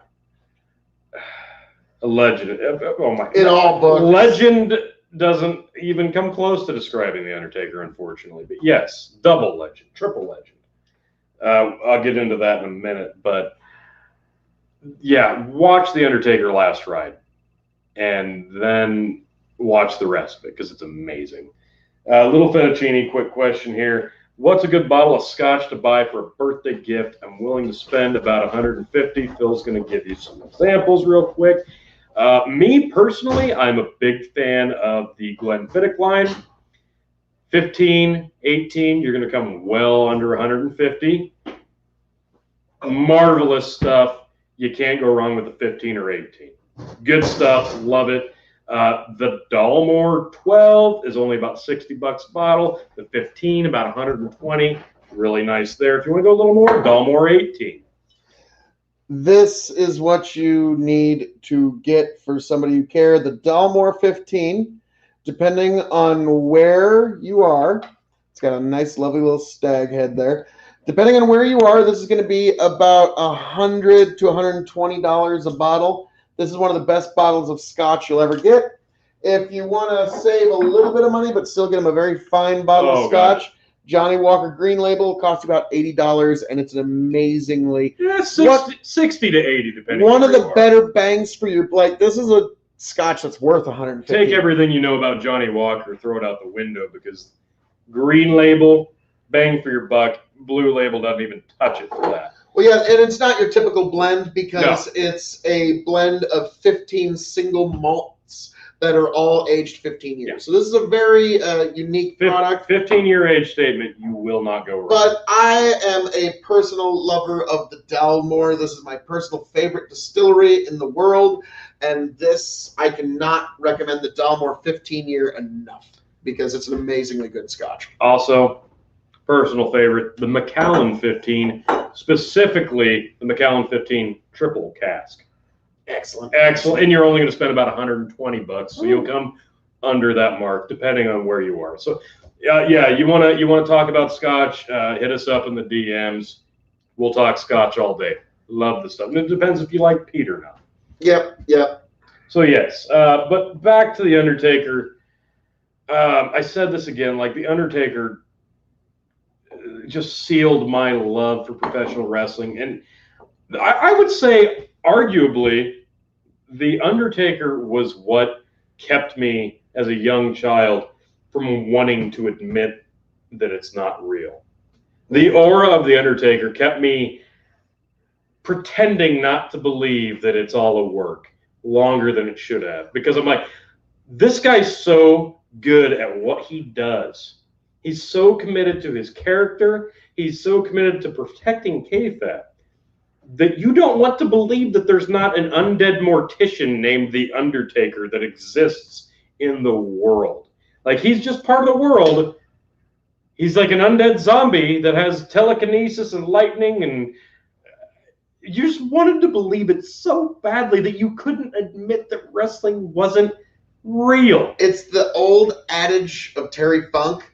A legend. Oh my! In all books, legend doesn't even come close to describing The Undertaker, unfortunately. But yes, double legend, triple legend. I'll get into that in a minute. But yeah, watch The Undertaker Last Ride, and then watch the rest of it because it's amazing. Little Fettuccine, quick question here. What's a good bottle of Scotch to buy for a birthday gift? I'm willing to spend about $150. Phil's going to give you some examples real quick. Me personally, I'm a big fan of the Glenfiddich line. 15, 18, you're going to come well under 150. Marvelous stuff. You can't go wrong with the 15 or 18. Good stuff. Love it. The Dalmore 12 is only about $60 a bottle. The 15, about 120. Really nice there. If you want to go a little more, Dalmore 18. This is what you need to get for somebody you care. The Dalmore 15, depending on where you are, it's got a nice, lovely little stag head there. Depending on where you are, this is going to be about $100 to $120 a bottle. This is one of the best bottles of Scotch you'll ever get. If you want to save a little bit of money but still get them a very fine bottle of Scotch, Johnny Walker Green Label costs about $80, and it's an amazingly 60 to 80 depending. One of the better bangs for your like. This is a Scotch that's worth $150. Take everything you know about Johnny Walker, throw it out the window because Green Label, bang for your buck. Blue Label doesn't even touch it for that. Well, yeah, and it's not your typical blend because it's a blend of 15 single malts that are all aged 15 years. Yeah. So this is a very unique product. 15-year age statement, you will not go wrong. But I am a personal lover of the Dalmore. This is my personal favorite distillery in the world. And this, I cannot recommend the Dalmore 15-year enough because it's an amazingly good Scotch. Also, personal favorite, the Macallan 15, specifically the Macallan 15 triple cask. Excellent. And you're only going to spend about $120, so you'll come under that mark depending on where you are. So Yeah. You wanna talk about Scotch? Hit us up in the DMs. We'll talk Scotch all day. Love the stuff. And it depends if you like Pete or not. Yep. So yes, but back to the Undertaker. I said this again, like the Undertaker just sealed my love for professional wrestling, and I would say, arguably, the Undertaker was what kept me as a young child from wanting to admit that it's not real. The aura of the Undertaker kept me pretending not to believe that it's all a work longer than it should have, because I'm like, this guy's so good at what he does. He's so committed to his character. He's so committed to protecting kayfabe that you don't want to believe that there's not an undead mortician named the Undertaker that exists in the world. Like, he's just part of the world. He's like an undead zombie that has telekinesis and lightning, and you just wanted to believe it so badly that you couldn't admit that wrestling wasn't real. It's the old adage of Terry Funk.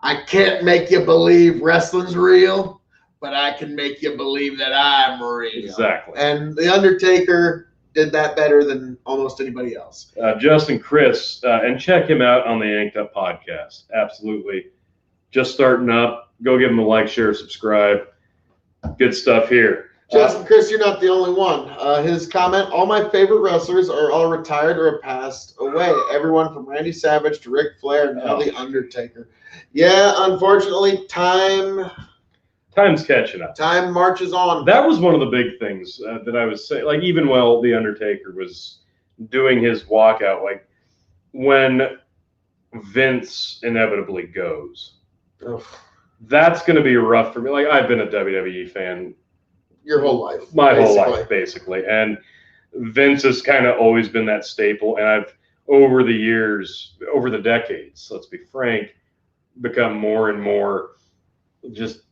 I can't make you believe wrestling's real, but I can make you believe that I'm real. Exactly. And The Undertaker did that better than almost anybody else. Justin Chris, and check him out on the Yanked Up podcast. Absolutely. Just starting up. Go give him a like, share, subscribe. Good stuff here. Justin Chris, you're not the only one. His comment, all my favorite wrestlers are all retired or have passed away. Everyone from Randy Savage to Ric Flair and now The Undertaker. Yeah, unfortunately, time's catching up. Time marches on. That was one of the big things that I was saying. Like, even while The Undertaker was doing his walkout, like when Vince inevitably goes, that's going to be rough for me. Like, I've been a WWE fan your whole life. My whole life, basically. And Vince has kind of always been that staple. And I've, over the years, over the decades, let's be frank, become more and more just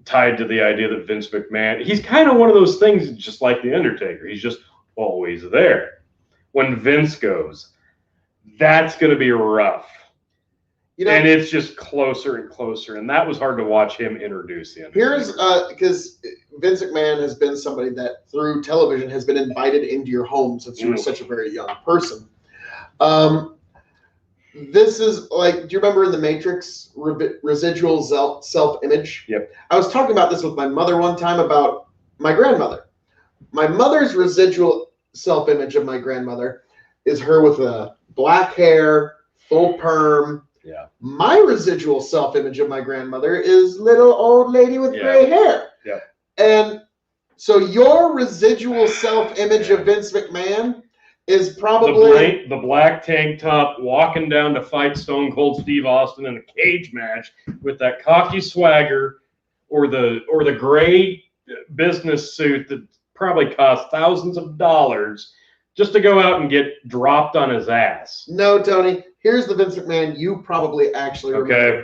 tied to the idea that Vince McMahon, he's kind of one of those things just like The Undertaker. He's just always there. When Vince goes, that's going to be rough. You know, and it's just closer and closer. And that was hard to watch him introduce The Undertaker. Here's, because Vince McMahon has been somebody that through television has been invited into your home since you were such a very young person. This is like, do you remember in The Matrix, residual self-image? Yep. I was talking about this with my mother one time about my grandmother. My mother's residual self-image of my grandmother is her with black hair, full perm. Yeah. My residual self-image of my grandmother is little old lady with gray hair. Yeah. And so your residual self-image of Vince McMahon is probably the black tank top walking down to fight Stone Cold Steve Austin in a cage match with that cocky swagger, or the gray business suit that probably cost thousands of dollars just to go out and get dropped on his ass. No, Tony. Here's the Vince McMahon you probably actually remember. Okay.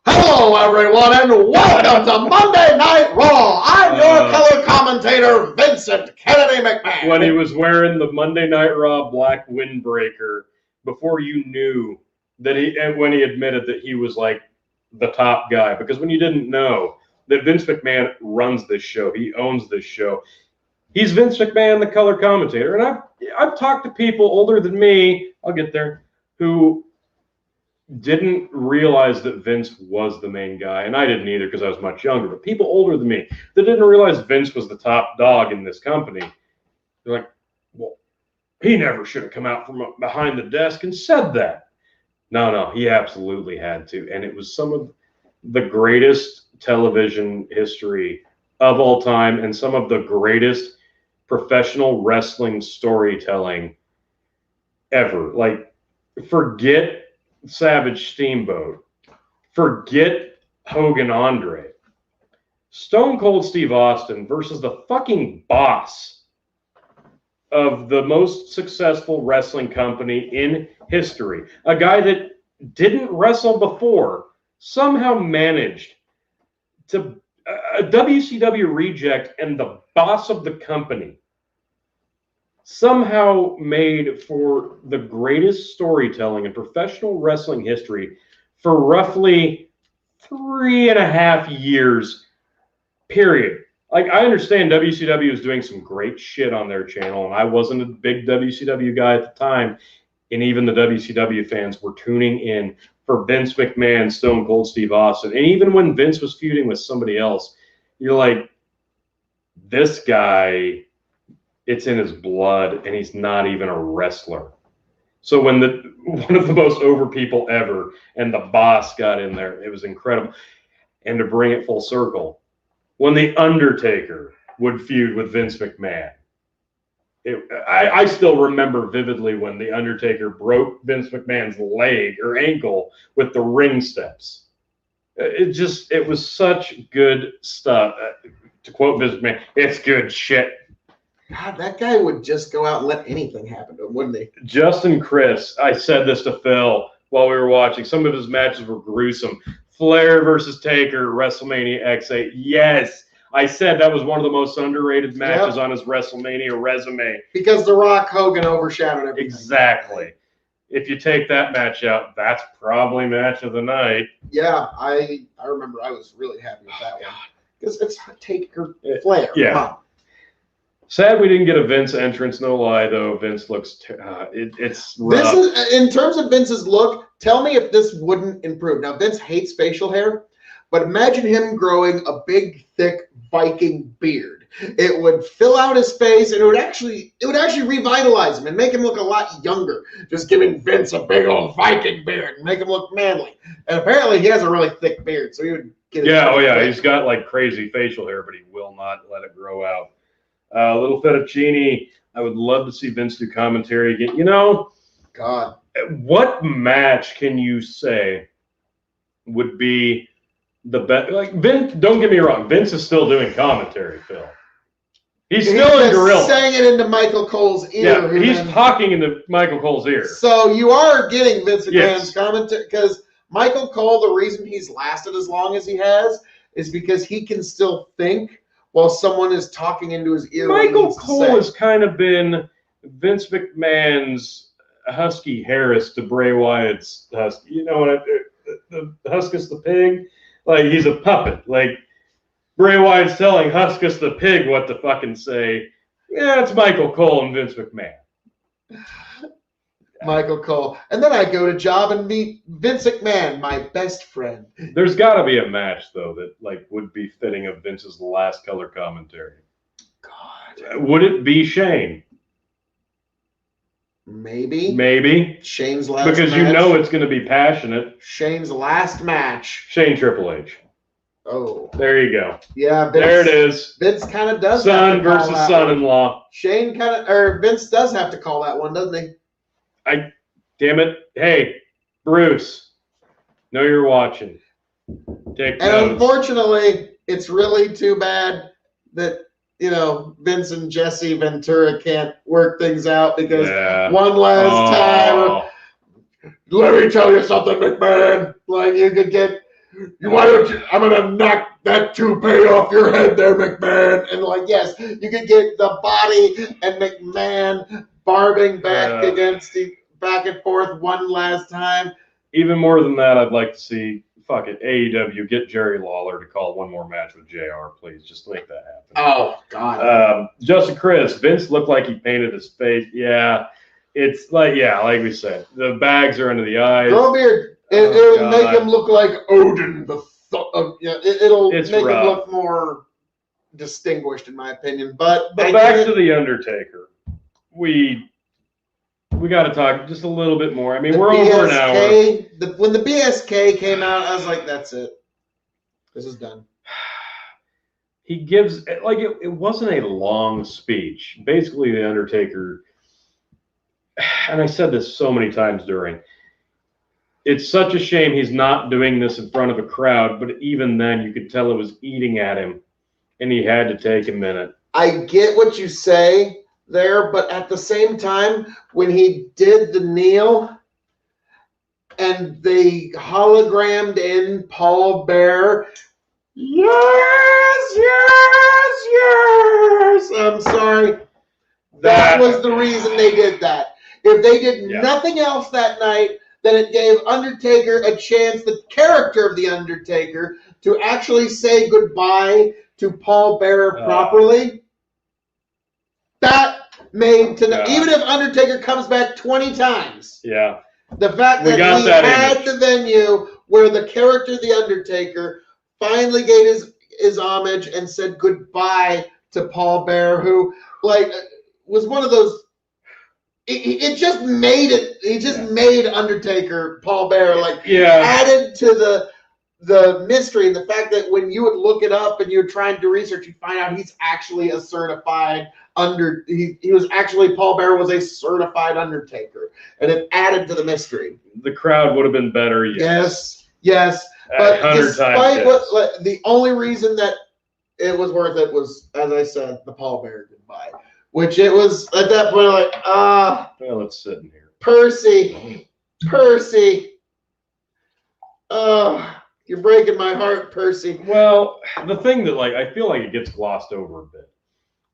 Hello, everyone, and welcome to Monday Night Raw. I'm your color commentator, Vincent Kennedy McMahon. When he was wearing the Monday Night Raw black windbreaker, before you knew that and when he admitted that he was like the top guy, because when you didn't know that Vince McMahon runs this show, he owns this show. He's Vince McMahon, the color commentator. And I've talked to people older than me, I'll get there, who didn't realize that Vince was the main guy. And I didn't either because I was much younger. But people older than me that didn't realize Vince was the top dog in this company, they're like, well, he never should have come out from behind the desk and said that. No, he absolutely had to. And it was some of the greatest television history of all time and some of the greatest professional wrestling storytelling ever. Like, forget Savage Steamboat, forget Hogan Andre, Stone Cold Steve Austin versus the fucking boss of the most successful wrestling company in history, a guy that didn't wrestle before, somehow managed to a WCW reject and the boss of the company somehow made for the greatest storytelling in professional wrestling history for roughly 3.5 years, period. Like, I understand WCW is doing some great shit on their channel, and I wasn't a big WCW guy at the time, and even the WCW fans were tuning in for Vince McMahon, Stone Cold Steve Austin. And even when Vince was feuding with somebody else, you're like, this guy, it's in his blood, and he's not even a wrestler. So when one of the most over people ever and the Boss got in there, it was incredible. And to bring it full circle, when the Undertaker would feud with Vince McMahon, I still remember vividly when the Undertaker broke Vince McMahon's leg or ankle with the ring steps. It was such good stuff. To quote Vince McMahon, it's good shit. God, that guy would just go out and let anything happen to him, wouldn't he? Justin Chris, I said this to Phil while we were watching. Some of his matches were gruesome. Flair versus Taker, WrestleMania X8. Yes, I said that was one of the most underrated matches on his WrestleMania resume. Because The Rock Hogan overshadowed everything. Exactly. If you take that match out, that's probably match of the night. Yeah, I remember I was really happy with that one. Because it's Taker Flair. Yeah. Come on. Sad we didn't get a Vince entrance, no lie, though. Vince looks, it's rough. This is, in terms of Vince's look, tell me if this wouldn't improve. Now, Vince hates facial hair, but imagine him growing a big, thick Viking beard. It would fill out his face, and it would actually revitalize him and make him look a lot younger. Just giving Vince a big old Viking beard and make him look manly. And apparently, he has a really thick beard, so he would get. He's got like crazy facial hair, but he will not let it grow out. Little fettuccine. I would love to see Vince do commentary again. You know, God, what match can you say would be the best? Like Vince, don't get me wrong, Vince is still doing commentary, Phil. He's still in Gorilla. Saying it into Michael Cole's ear. Yeah, he's talking into Michael Cole's ear. So you are getting Vince McMahon's commentary, because Michael Cole, the reason he's lasted as long as he has is because he can still think while someone is talking into his ear. Michael Cole has kind of been Vince McMahon's Husky Harris to Bray Wyatt's Husky. You know, the Huskus the pig, like he's a puppet. Like Bray Wyatt's telling Huskus the pig what to fucking say. Yeah, it's Michael Cole and Vince McMahon. Michael Cole. And then I go to job and meet Vince McMahon, my best friend. There's got to be a match, though, that like would be fitting of Vince's last color commentary. God. Would it be Shane? Maybe. Shane's last match. Because you know it's going to be passionate. Shane's last match. Shane Triple H. Oh. There you go. Yeah. Vince, there it is. Vince kind of does. Son versus son-in-law. Vince does have to call that one, doesn't he? Damn it. Hey, Bruce, know you're watching. Take notes. And unfortunately, it's really too bad that, Vince and Jesse Ventura can't work things out because one last time, let me tell you something, McMahon. Like, you could get, I'm going to knock that toupee off your head there, McMahon. And like, yes, you could get the Body and McMahon barbing back back and forth one last time. Even more than that, I'd like to see AEW get Jerry Lawler to call one more match with JR, please. Just make that happen. Oh God. Justin Chris, Vince looked like he painted his face. Yeah, it's like we said, the bags are under the eyes. Grow beard. It'll make him look like Odin. It'll make him look more distinguished, in my opinion. But back to the Undertaker. We got to talk just a little bit more. I mean, we're over an hour. When the BSK came out, I was like, that's it. This is done. He gives, it wasn't a long speech. Basically, the Undertaker, and I said this so many times during, it's such a shame he's not doing this in front of a crowd, but even then, you could tell it was eating at him, and he had to take a minute. I get what you say there, but at the same time, when he did the kneel and they hologrammed in Paul Bearer, yes, I'm sorry, that was the reason they did that. If they did nothing else that night, that it gave Undertaker a chance, the character of The Undertaker, to actually say goodbye to Paul Bearer properly. That made even if Undertaker comes back 20 times. Yeah. The fact that he had the venue where the character The Undertaker finally gave his homage and said goodbye to Paul Bearer, who was one of those. It just made it. He just made Undertaker Paul Bearer added to the mystery, and the fact that when you would look it up and you're trying to do research, you find out he's actually a certified he was actually, Paul Bearer was a certified Undertaker, and it added to the mystery. The crowd would have been better. Yes. But despite the only reason that it was worth it was, as I said, the Paul Bearer goodbye, which it was at that point well, let's sit in here. Percy. You're breaking my heart, Percy. Well, the thing that I feel like it gets glossed over a bit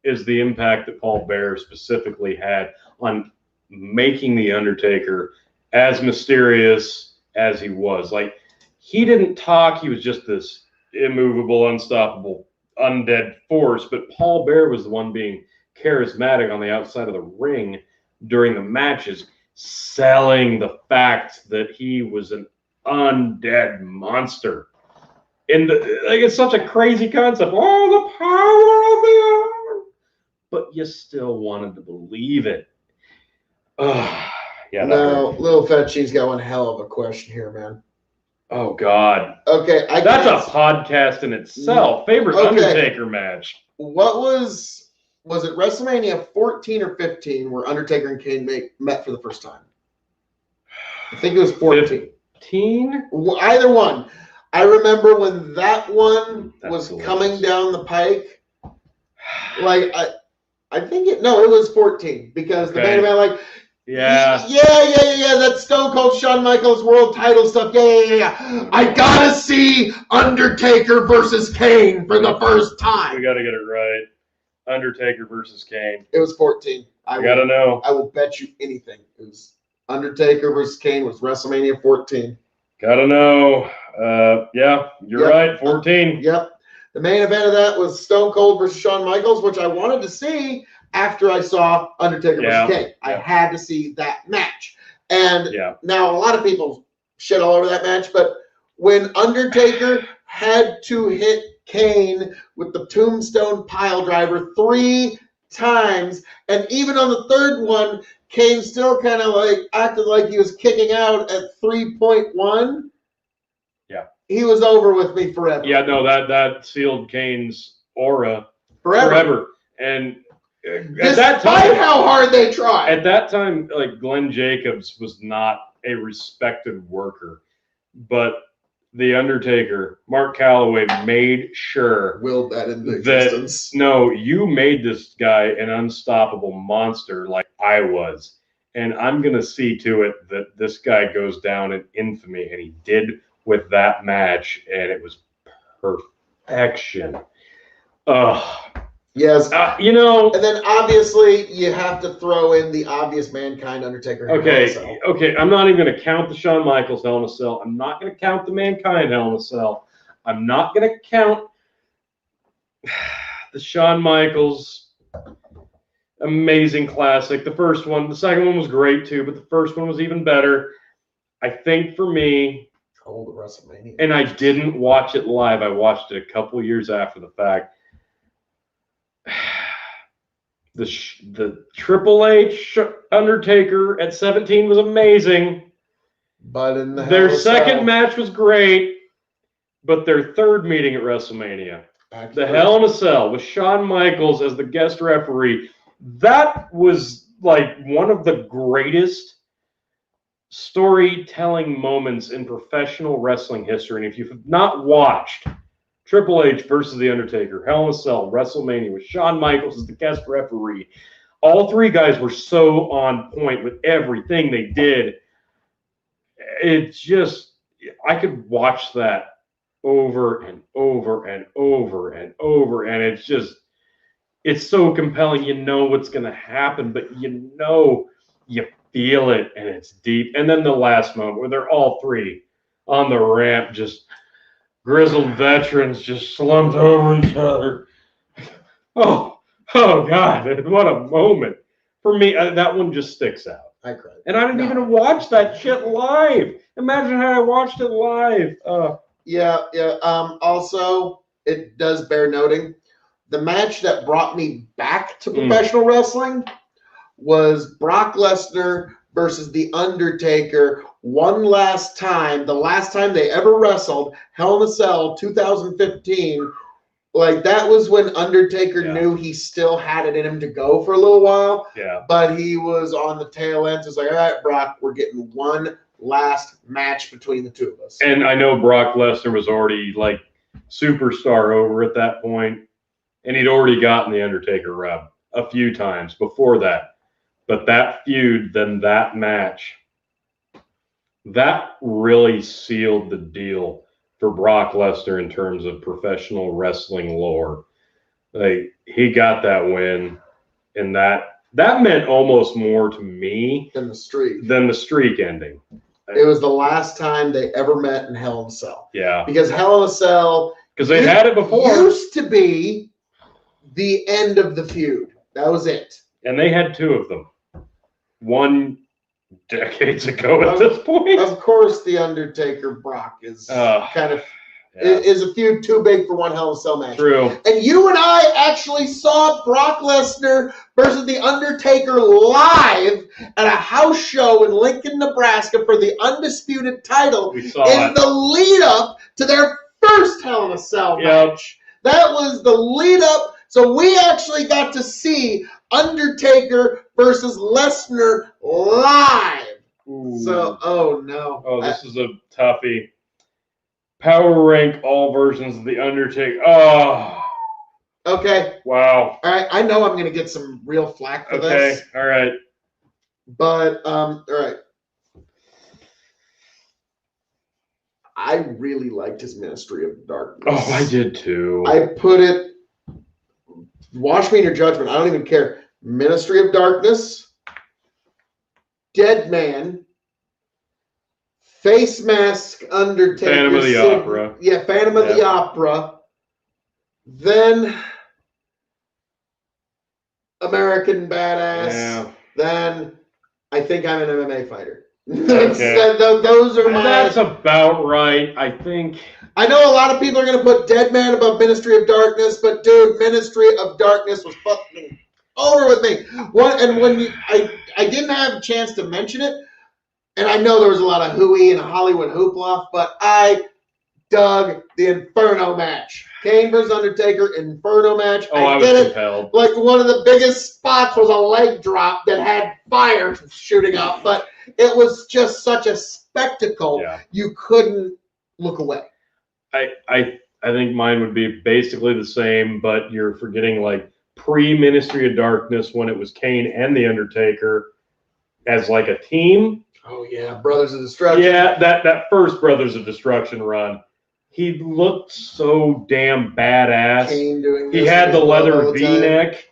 is the impact that Paul Bearer specifically had on making The Undertaker as mysterious as he was. He didn't talk. He was just this immovable, unstoppable, undead force. But Paul Bearer was the one being charismatic on the outside of the ring during the matches, selling the fact that he was an undead monster. And it's such a crazy concept. Oh, the power of the arm. But you still wanted to believe it. Yeah. No, Little Fat Cheese got one hell of a question here, man. Oh God. Okay, that's a podcast in itself. Favorite Undertaker match. What was it WrestleMania 14 or 15 where Undertaker and Kane met for the first time? I think it was 14. 15? Either one. I remember when that one was coming down the pike. I think it was 14 because the main event, yeah, that's Stone Cold Shawn Michaels world title stuff. Yeah. I gotta see Undertaker versus Kane for the first time. We gotta get it right. Undertaker versus Kane. It was 14. I gotta know. I will bet you anything. It was Undertaker versus Kane was WrestleMania 14. Gotta know. Yeah, you're right. 14. Yep. The main event of that was Stone Cold versus Shawn Michaels, which I wanted to see after I saw Undertaker versus Kane. I had to see that match. And now a lot of people shit all over that match, but when Undertaker had to hit Kane with the tombstone pile driver 3 times, and even on the third one, Kane still kind of acted like he was kicking out at 3.1. He was over with me forever. Yeah, no, that sealed Kane's aura forever. And at that time, how hard they tried. At that time, Glenn Jacobs was not a respected worker, but The Undertaker, Mark Calloway, made sure willed that into existence. No, you made this guy an unstoppable monster like I was, and I'm gonna see to it that this guy goes down in infamy, and he did with that match, and it was perfection. Yes. And then obviously you have to throw in the obvious Mankind Undertaker. Okay. I'm not even going to count the Shawn Michaels Hell in a Cell. I'm not going to count the Mankind Hell in a Cell. I'm not going to count the Shawn Michaels amazing classic. The first one, the second one was great too, but the first one was even better. I think for me, the WrestleMania. And I didn't watch it live. I watched it a couple years after the fact. The Triple H Undertaker at 17 was amazing. But in their second match was great, but their third meeting at WrestleMania, the Hell in a Cell with Shawn Michaels as the guest referee, that was one of the greatest storytelling moments in professional wrestling history. And if you have not watched Triple H versus The Undertaker, Hell in a Cell, WrestleMania with Shawn Michaels as the guest referee, all 3 guys were so on point with everything they did. It's just, I could watch that over and over and over and over, and it's so compelling. You know what's going to happen, but you feel it, and it's deep. And then the last moment where they're all three on the ramp, just grizzled veterans just slumped over each other. Oh God, what a moment. For me, that one just sticks out. I cried. And I didn't even watch that shit live. Imagine how I watched it live. Yeah. Also, it does bear noting, the match that brought me back to professional wrestling was Brock Lesnar versus The Undertaker one last time. The last time they ever wrestled, Hell in a Cell, 2015. Like, that was when Undertaker knew he still had it in him to go for a little while. Yeah. But he was on the tail end. So it's like, all right, Brock, we're getting one last match between the two of us. And I know Brock Lesnar was already like superstar over at that point, and he'd already gotten the Undertaker rub a few times before that. But that feud, then that match, that really sealed the deal for Brock Lesnar in terms of professional wrestling lore. Like, he got that win, and that meant almost more to me than the streak ending. It was the last time they ever met in Hell in a Cell. Yeah. Because Hell in a Cell, because they had it before, used to be the end of the feud. That was it. And they had two of them. One decades ago at this point. Of course, the Undertaker Brock is kind of is a feud too big for one Hell in a Cell match. True. And you and I actually saw Brock Lesnar versus the Undertaker live at a house show in Lincoln, Nebraska for the undisputed title We saw it. the lead up to their first Hell in a Cell match. That was the lead up. So we actually got to see Undertaker versus Lesnar live. Ooh. So, oh no. Oh, this is a toughie. Power rank all versions of The Undertaker. Oh. Okay. Wow. All right. I know I'm going to get some real flack for this. All right. But, all right. I really liked his Ministry of Darkness. Oh, I did too. I put it, wash me in your judgment. I don't even care. Ministry of Darkness, Dead Man, Face Mask, Undertaker. Phantom of the Opera. Yeah, Phantom of the Opera. Then American Badass. Yeah. Then I Think I'm an MMA Fighter. Okay. Those are my... That's about right, I think. I know a lot of people are going to put Dead Man above Ministry of Darkness, but dude, Ministry of Darkness was fucking over with me. I didn't have a chance to mention it, and I know there was a lot of hooey and Hollywood hoopla, but I dug the Inferno match. Kane versus Undertaker Inferno match. I was compelled. Like, one of the biggest spots was a leg drop that had fire shooting up, but it was just such a spectacle. Yeah. You couldn't look away. I think mine would be basically the same, but you're forgetting like pre-Ministry of Darkness when it was Kane and The Undertaker as like a team. Oh yeah, Brothers of Destruction. Yeah, that first Brothers of Destruction run. He looked so damn badass. Kane doing he had the leather V-neck,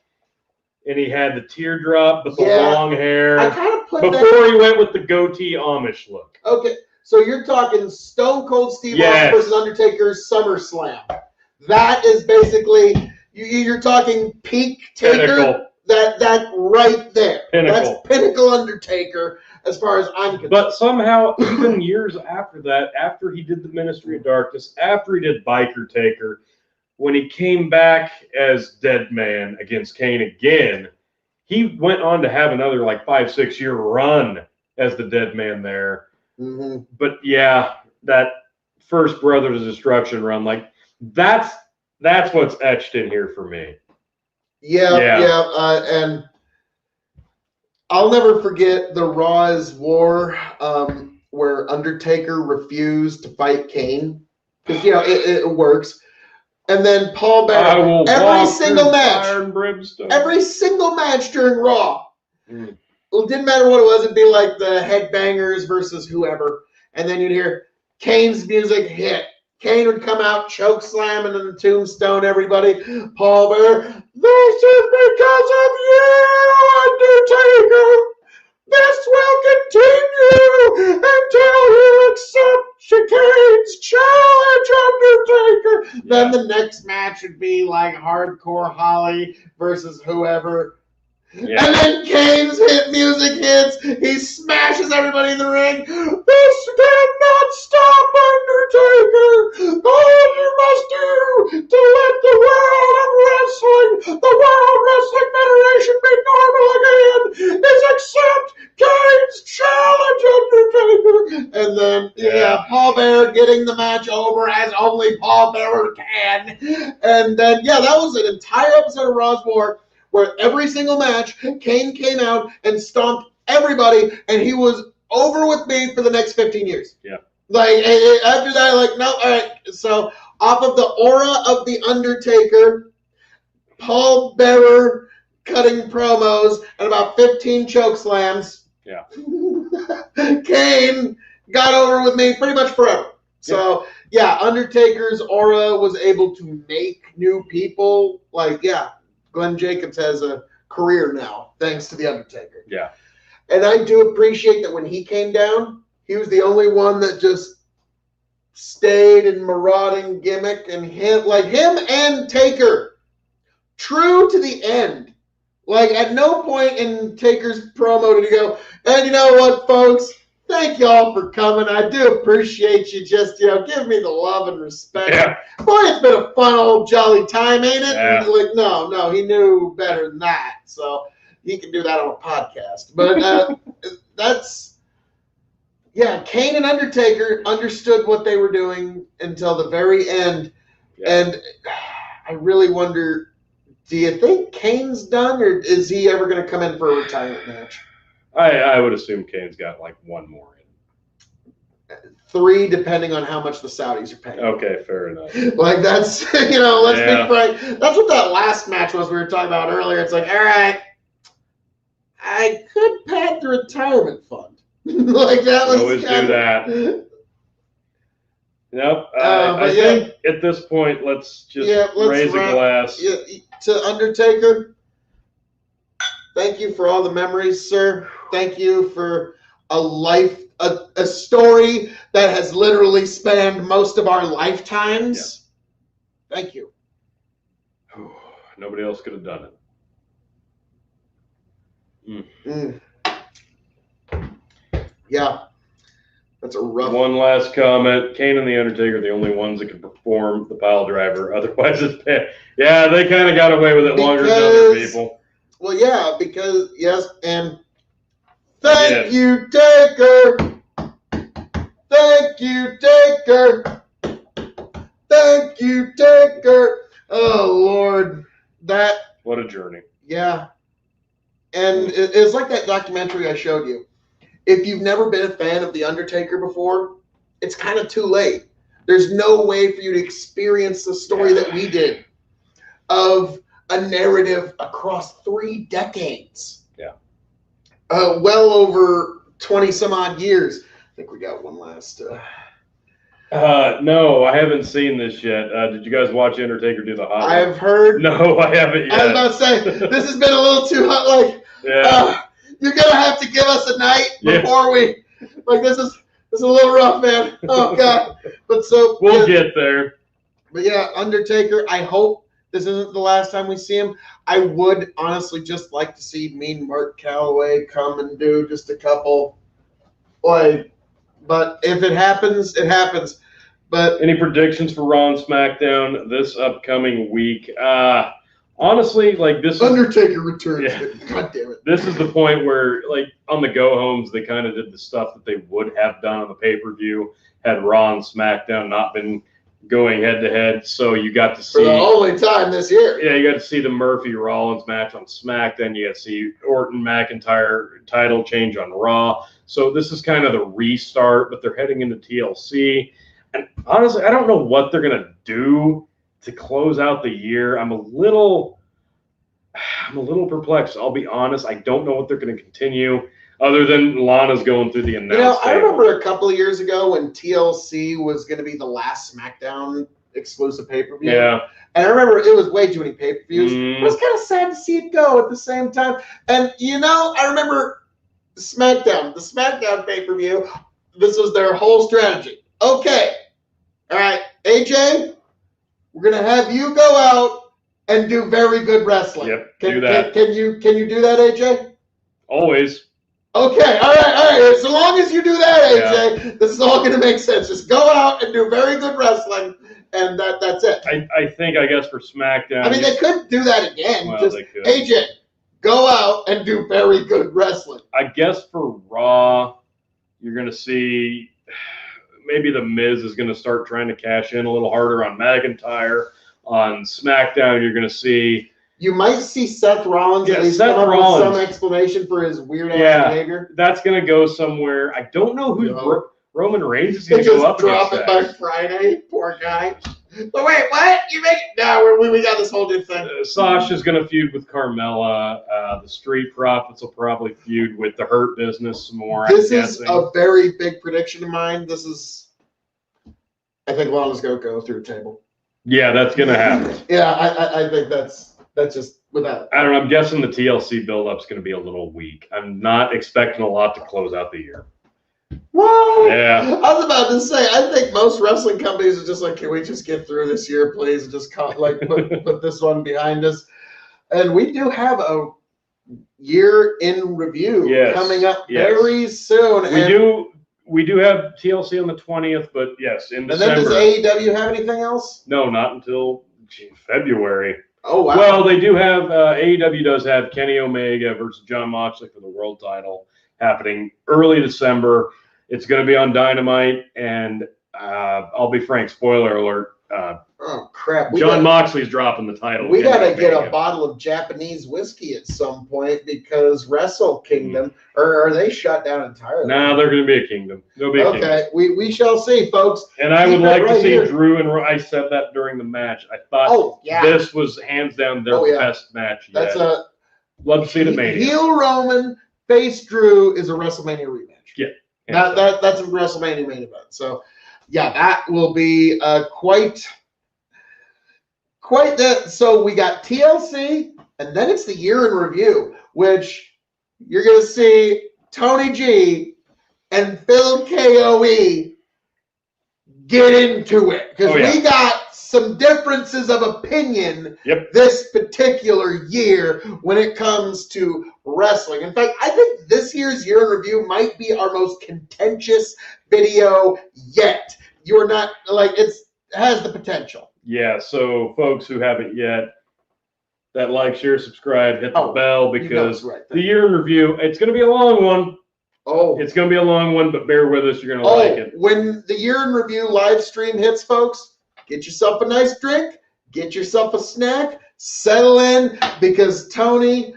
and he had the teardrop with the long hair. I kind of put before he went with the goatee Amish look. Okay, so you're talking Stone Cold Steve Austin versus Undertaker's SummerSlam. That is basically you're talking peak Taker. Pinnacle. That right there. Pinnacle. That's pinnacle Undertaker as far as I'm concerned. But somehow, even years after that, after he did the Ministry of Darkness, after he did Biker Taker, when he came back as Dead Man against Kane again, he went on to have another like 5-6 year run as the Dead Man there. Mm-hmm. But yeah, that first Brothers of Destruction run, like that's what's etched in here for me. Yeah. And I'll never forget the Raw is War, where Undertaker refused to fight Kane because it works. And then Paul Bearer, every single match during Raw. Mm. It didn't matter what it was. It'd be like the Headbangers versus whoever. And then you'd hear Kane's music hit. Kane would come out, choke slamming in the tombstone everybody. Paul Bearer, this is because of you, Undertaker. This will continue until you accept Kane's challenge, Undertaker. Yeah. Then the next match would be like Hardcore Holly versus whoever. Yeah. And then Kane's hit music hits. He smashes everybody in the ring. This cannot stop Undertaker. All you must do to let the world of wrestling, the World Wrestling Federation, be normal again is accept Kane's challenge, Undertaker. And then, Paul Bearer getting the match over as only Paul Bearer can. And then, that was an entire episode of Raw's War, where every single match, Kane came out and stomped everybody, and he was over with me for the next 15 years. Yeah. Like, after that, no, all right. So, off of the aura of The Undertaker, Paul Bearer cutting promos, and about 15 choke slams. Yeah. Kane got over with me pretty much forever. So, Undertaker's aura was able to make new people. Glenn Jacobs has a career now, thanks to The Undertaker. Yeah. And I do appreciate that when he came down, he was the only one that just stayed in marauding gimmick, and him and Taker, true to the end. At no point in Taker's promo did he go, and you know what, folks? Thank y'all for coming. I do appreciate you just, give me the love and respect. Yeah. Boy, it's been a fun old jolly time, ain't it? Yeah. No, he knew better than that. So he can do that on a podcast. But Kane and Undertaker understood what they were doing until the very end. Yeah. And I really wonder, do you think Kane's done, or is he ever going to come in for a retirement match? I would assume Kane's got one more in. 3, depending on how much the Saudis are paying. Okay, fair enough. That's, let's be frank. That's what that last match was we were talking about earlier. It's all right, I could pad the retirement fund. That was always do that. Nope. I think at this point, let's just raise a glass. To Undertaker. Thank you for all the memories, sir. Thank you for a life, a story that has literally spanned most of our lifetimes. Yeah. Thank you. Nobody else could have done it. Yeah. That's a rough one. Last comment. Kane and The Undertaker are the only ones that can perform the pile driver. Otherwise, it's bad. Yeah, they kind of got away with it longer than other people. Well, because, and thank you, Taker. Thank you, Taker. Thank you, Taker. Oh, Lord. What a journey. Yeah. And it's like that documentary I showed you. If you've never been a fan of The Undertaker before, it's kind of too late. There's no way for you to experience the story that we did of a narrative across 3 decades. Yeah. Well over 20 some odd years. I think we got one last. No, I haven't seen this yet. Did you guys watch Undertaker do the hot? I've heard. No, I haven't yet. I was about to say, this has been a little too hot. You're going to have to give us a night before we. This is a little rough, man. Oh, God. But so. We'll get there. But Undertaker, I hope this isn't the last time we see him. I would honestly just like to see Mean Mark Calloway come and do just a couple. But if it happens, it happens. But any predictions for Raw and SmackDown this upcoming week? Honestly, this Undertaker returns. Yeah. God damn it. This is the point where, on the go-homes, they kind of did the stuff that they would have done on the pay-per-view had Raw and SmackDown not been going head-to-head. So you got to see... For the only time this year. Yeah, you got to see the Murphy-Rollins match on SmackDown. You got to see Orton-McIntyre title change on Raw. So this is kind of the restart, but they're heading into TLC. And honestly, I don't know what they're going to do to close out the year. I'm a little perplexed. I'll be honest. I don't know what they're going to continue other than Lana's going through the announce I remember a couple of years ago when TLC was going to be the last SmackDown exclusive pay-per-view. Yeah. And I remember it was way too many pay-per-views. It was kind of sad to see it go at the same time. And, I remember SmackDown, the SmackDown pay-per-view, this was their whole strategy. Okay. All right, AJ, we're going to have you go out and do very good wrestling. Yep, do that. Can you do that, AJ? Always. Okay, all right. So long as you do that, AJ, this is all going to make sense. Just go out and do very good wrestling, and that's it. I guess for SmackDown. I mean, they could do that again. Well, just, they could. AJ, go out and do very good wrestling. I guess for Raw, you're going to see maybe The Miz is going to start trying to cash in a little harder on McIntyre. On SmackDown, you're going to see... You might see Seth Rollins at least come up with some explanation for his weird-ass behavior. That's going to go somewhere. I don't know who Roman Reigns is going to go up against. Drop it by Friday. Poor guy. But wait, what? You make it? No, we got this whole new thing. Sasha's going to feud with Carmella. The Street Profits will probably feud with the Hurt Business some more. This is a very big prediction of mine. I think Lana's going to go through the table. Yeah, that's going to happen. Yeah, I think that's just without. I don't know. I'm guessing the TLC build-up's going to be a little weak. I'm not expecting a lot to close out the year. What? Yeah. I was about to say, I think most wrestling companies are just like, can we just get through this year, please, and just put this one behind us? And we do have a year in review coming up very soon. We do have TLC on the 20th, but yes, in December. And then does AEW have anything else? No, not until February. Oh, wow. Well, they do have, AEW does have Kenny Omega versus John Moxley for the world title happening early December. It's going to be on Dynamite, and I'll be frank, spoiler alert. Oh, crap. John Moxley's dropping the title. We got to get a bottle of Japanese whiskey at some point because Wrestle Kingdom, or are they shut down entirely? No, they're going to be a kingdom. They'll be a kingdom. Okay, we shall see, folks. And I would like to see Drew and I said that during the match. I thought this was hands down their best match yet. Love to see it at Mania. Heel Roman, face Drew is a WrestleMania rematch. Yeah. That's a WrestleMania main event. So, yeah, that will be quite that. So we got TLC, and then it's the year in review, which you're going to see Tony G and Phil K.O.E. get into it because we got some differences of opinion this particular year when it comes to wrestling. In fact, I think this year's year in review might be our most contentious video yet. You're not it has the potential. Yeah, so folks who haven't yet, that like, share, subscribe, hit the bell because the year in review, it's going to be a long one. Oh, it's going to be a long one, but bear with us. You're going to like it. When the year in review live stream hits, folks, get yourself a nice drink, get yourself a snack, settle in because Tony,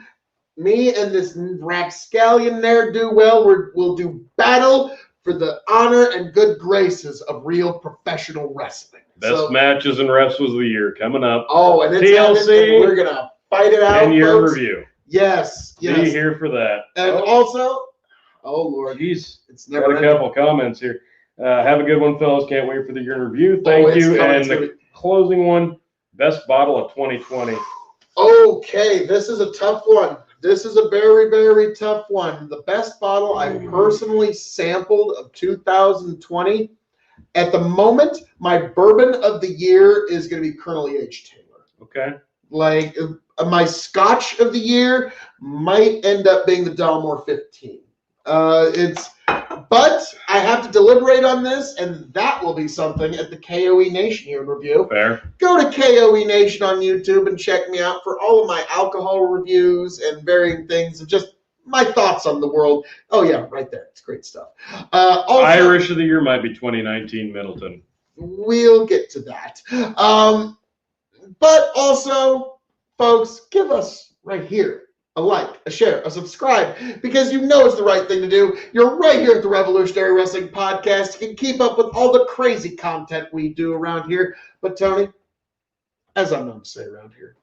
me, and this rapscallion ne'er-do-well will do battle for the honor and good graces of real professional wrestling. Best matches and wrestlers of the year coming up. Oh, and it's TLC, and we're going to fight it out, and year review. Yes. Be here for that. And also, oh, Lord. Jeez. It's never got a couple comments here. Have a good one, fellas. Can't wait for the year in review. Thank you. And the closing one, best bottle of 2020. Okay, this is a tough one. This is a very, very tough one. The best bottle I personally sampled of 2020. At the moment, my bourbon of the year is going to be Colonel E.H. Taylor. Okay. My Scotch of the year might end up being the Dalmore 15. But I have to deliberate on this, and that will be something at the KOE Nation here in review. Fair. Go to KOE Nation on YouTube and check me out for all of my alcohol reviews and varying things and just my thoughts on the world. Oh, yeah, right there. It's great stuff. Also, Irish of the year might be 2019 Middleton. We'll get to that. But also, folks, give us right here a like, a share, a subscribe, because you know it's the right thing to do. You're right here at the Revolutionary Wrestling Podcast. You can keep up with all the crazy content we do around here. But, Tony, as I'm known to say around here,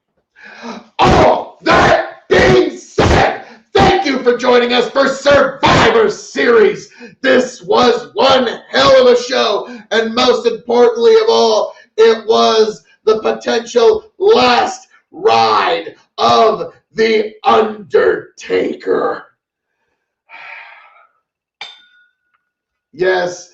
all that being said, thank you for joining us for Survivor Series. This was one hell of a show, and most importantly of all, it was the potential last ride of The Undertaker. Yes.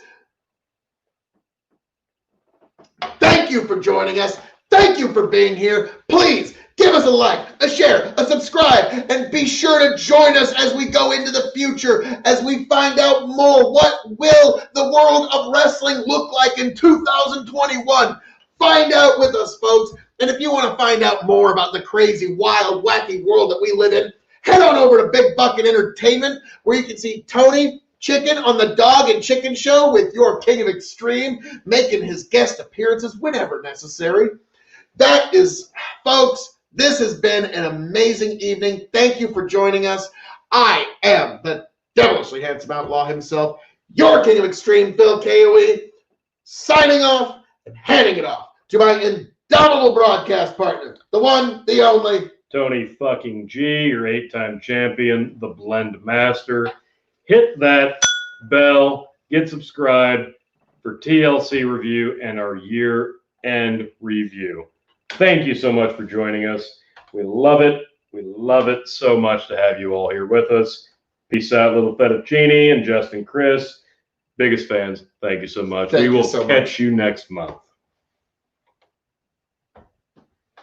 Thank you for joining us. Thank you for being here. Please give us a like, a share, a subscribe, and be sure to join us as we go into the future, as we find out more. What will the world of wrestling look like in 2021? Find out with us, folks. And if you want to find out more about the crazy, wild, wacky world that we live in, head on over to Big Bucket Entertainment, where you can see Tony Chicken on the Dog and Chicken Show with your King of Extreme, making his guest appearances whenever necessary. That is, folks, this has been an amazing evening. Thank you for joining us. I am the devilishly handsome outlaw himself, your King of Extreme, Phil K.O.E., signing off and handing it off to my indomitable broadcast partner, the one, the only, Tony fucking G, your 8-time champion, the Blend Master. Hit that bell, get subscribed for TLC review and our year-end review. Thank you so much for joining us. We love it. We love it so much to have you all here with us. Peace out, little fettuccine and Justin Chris. Biggest fans. Thank you so much. We will catch you next month.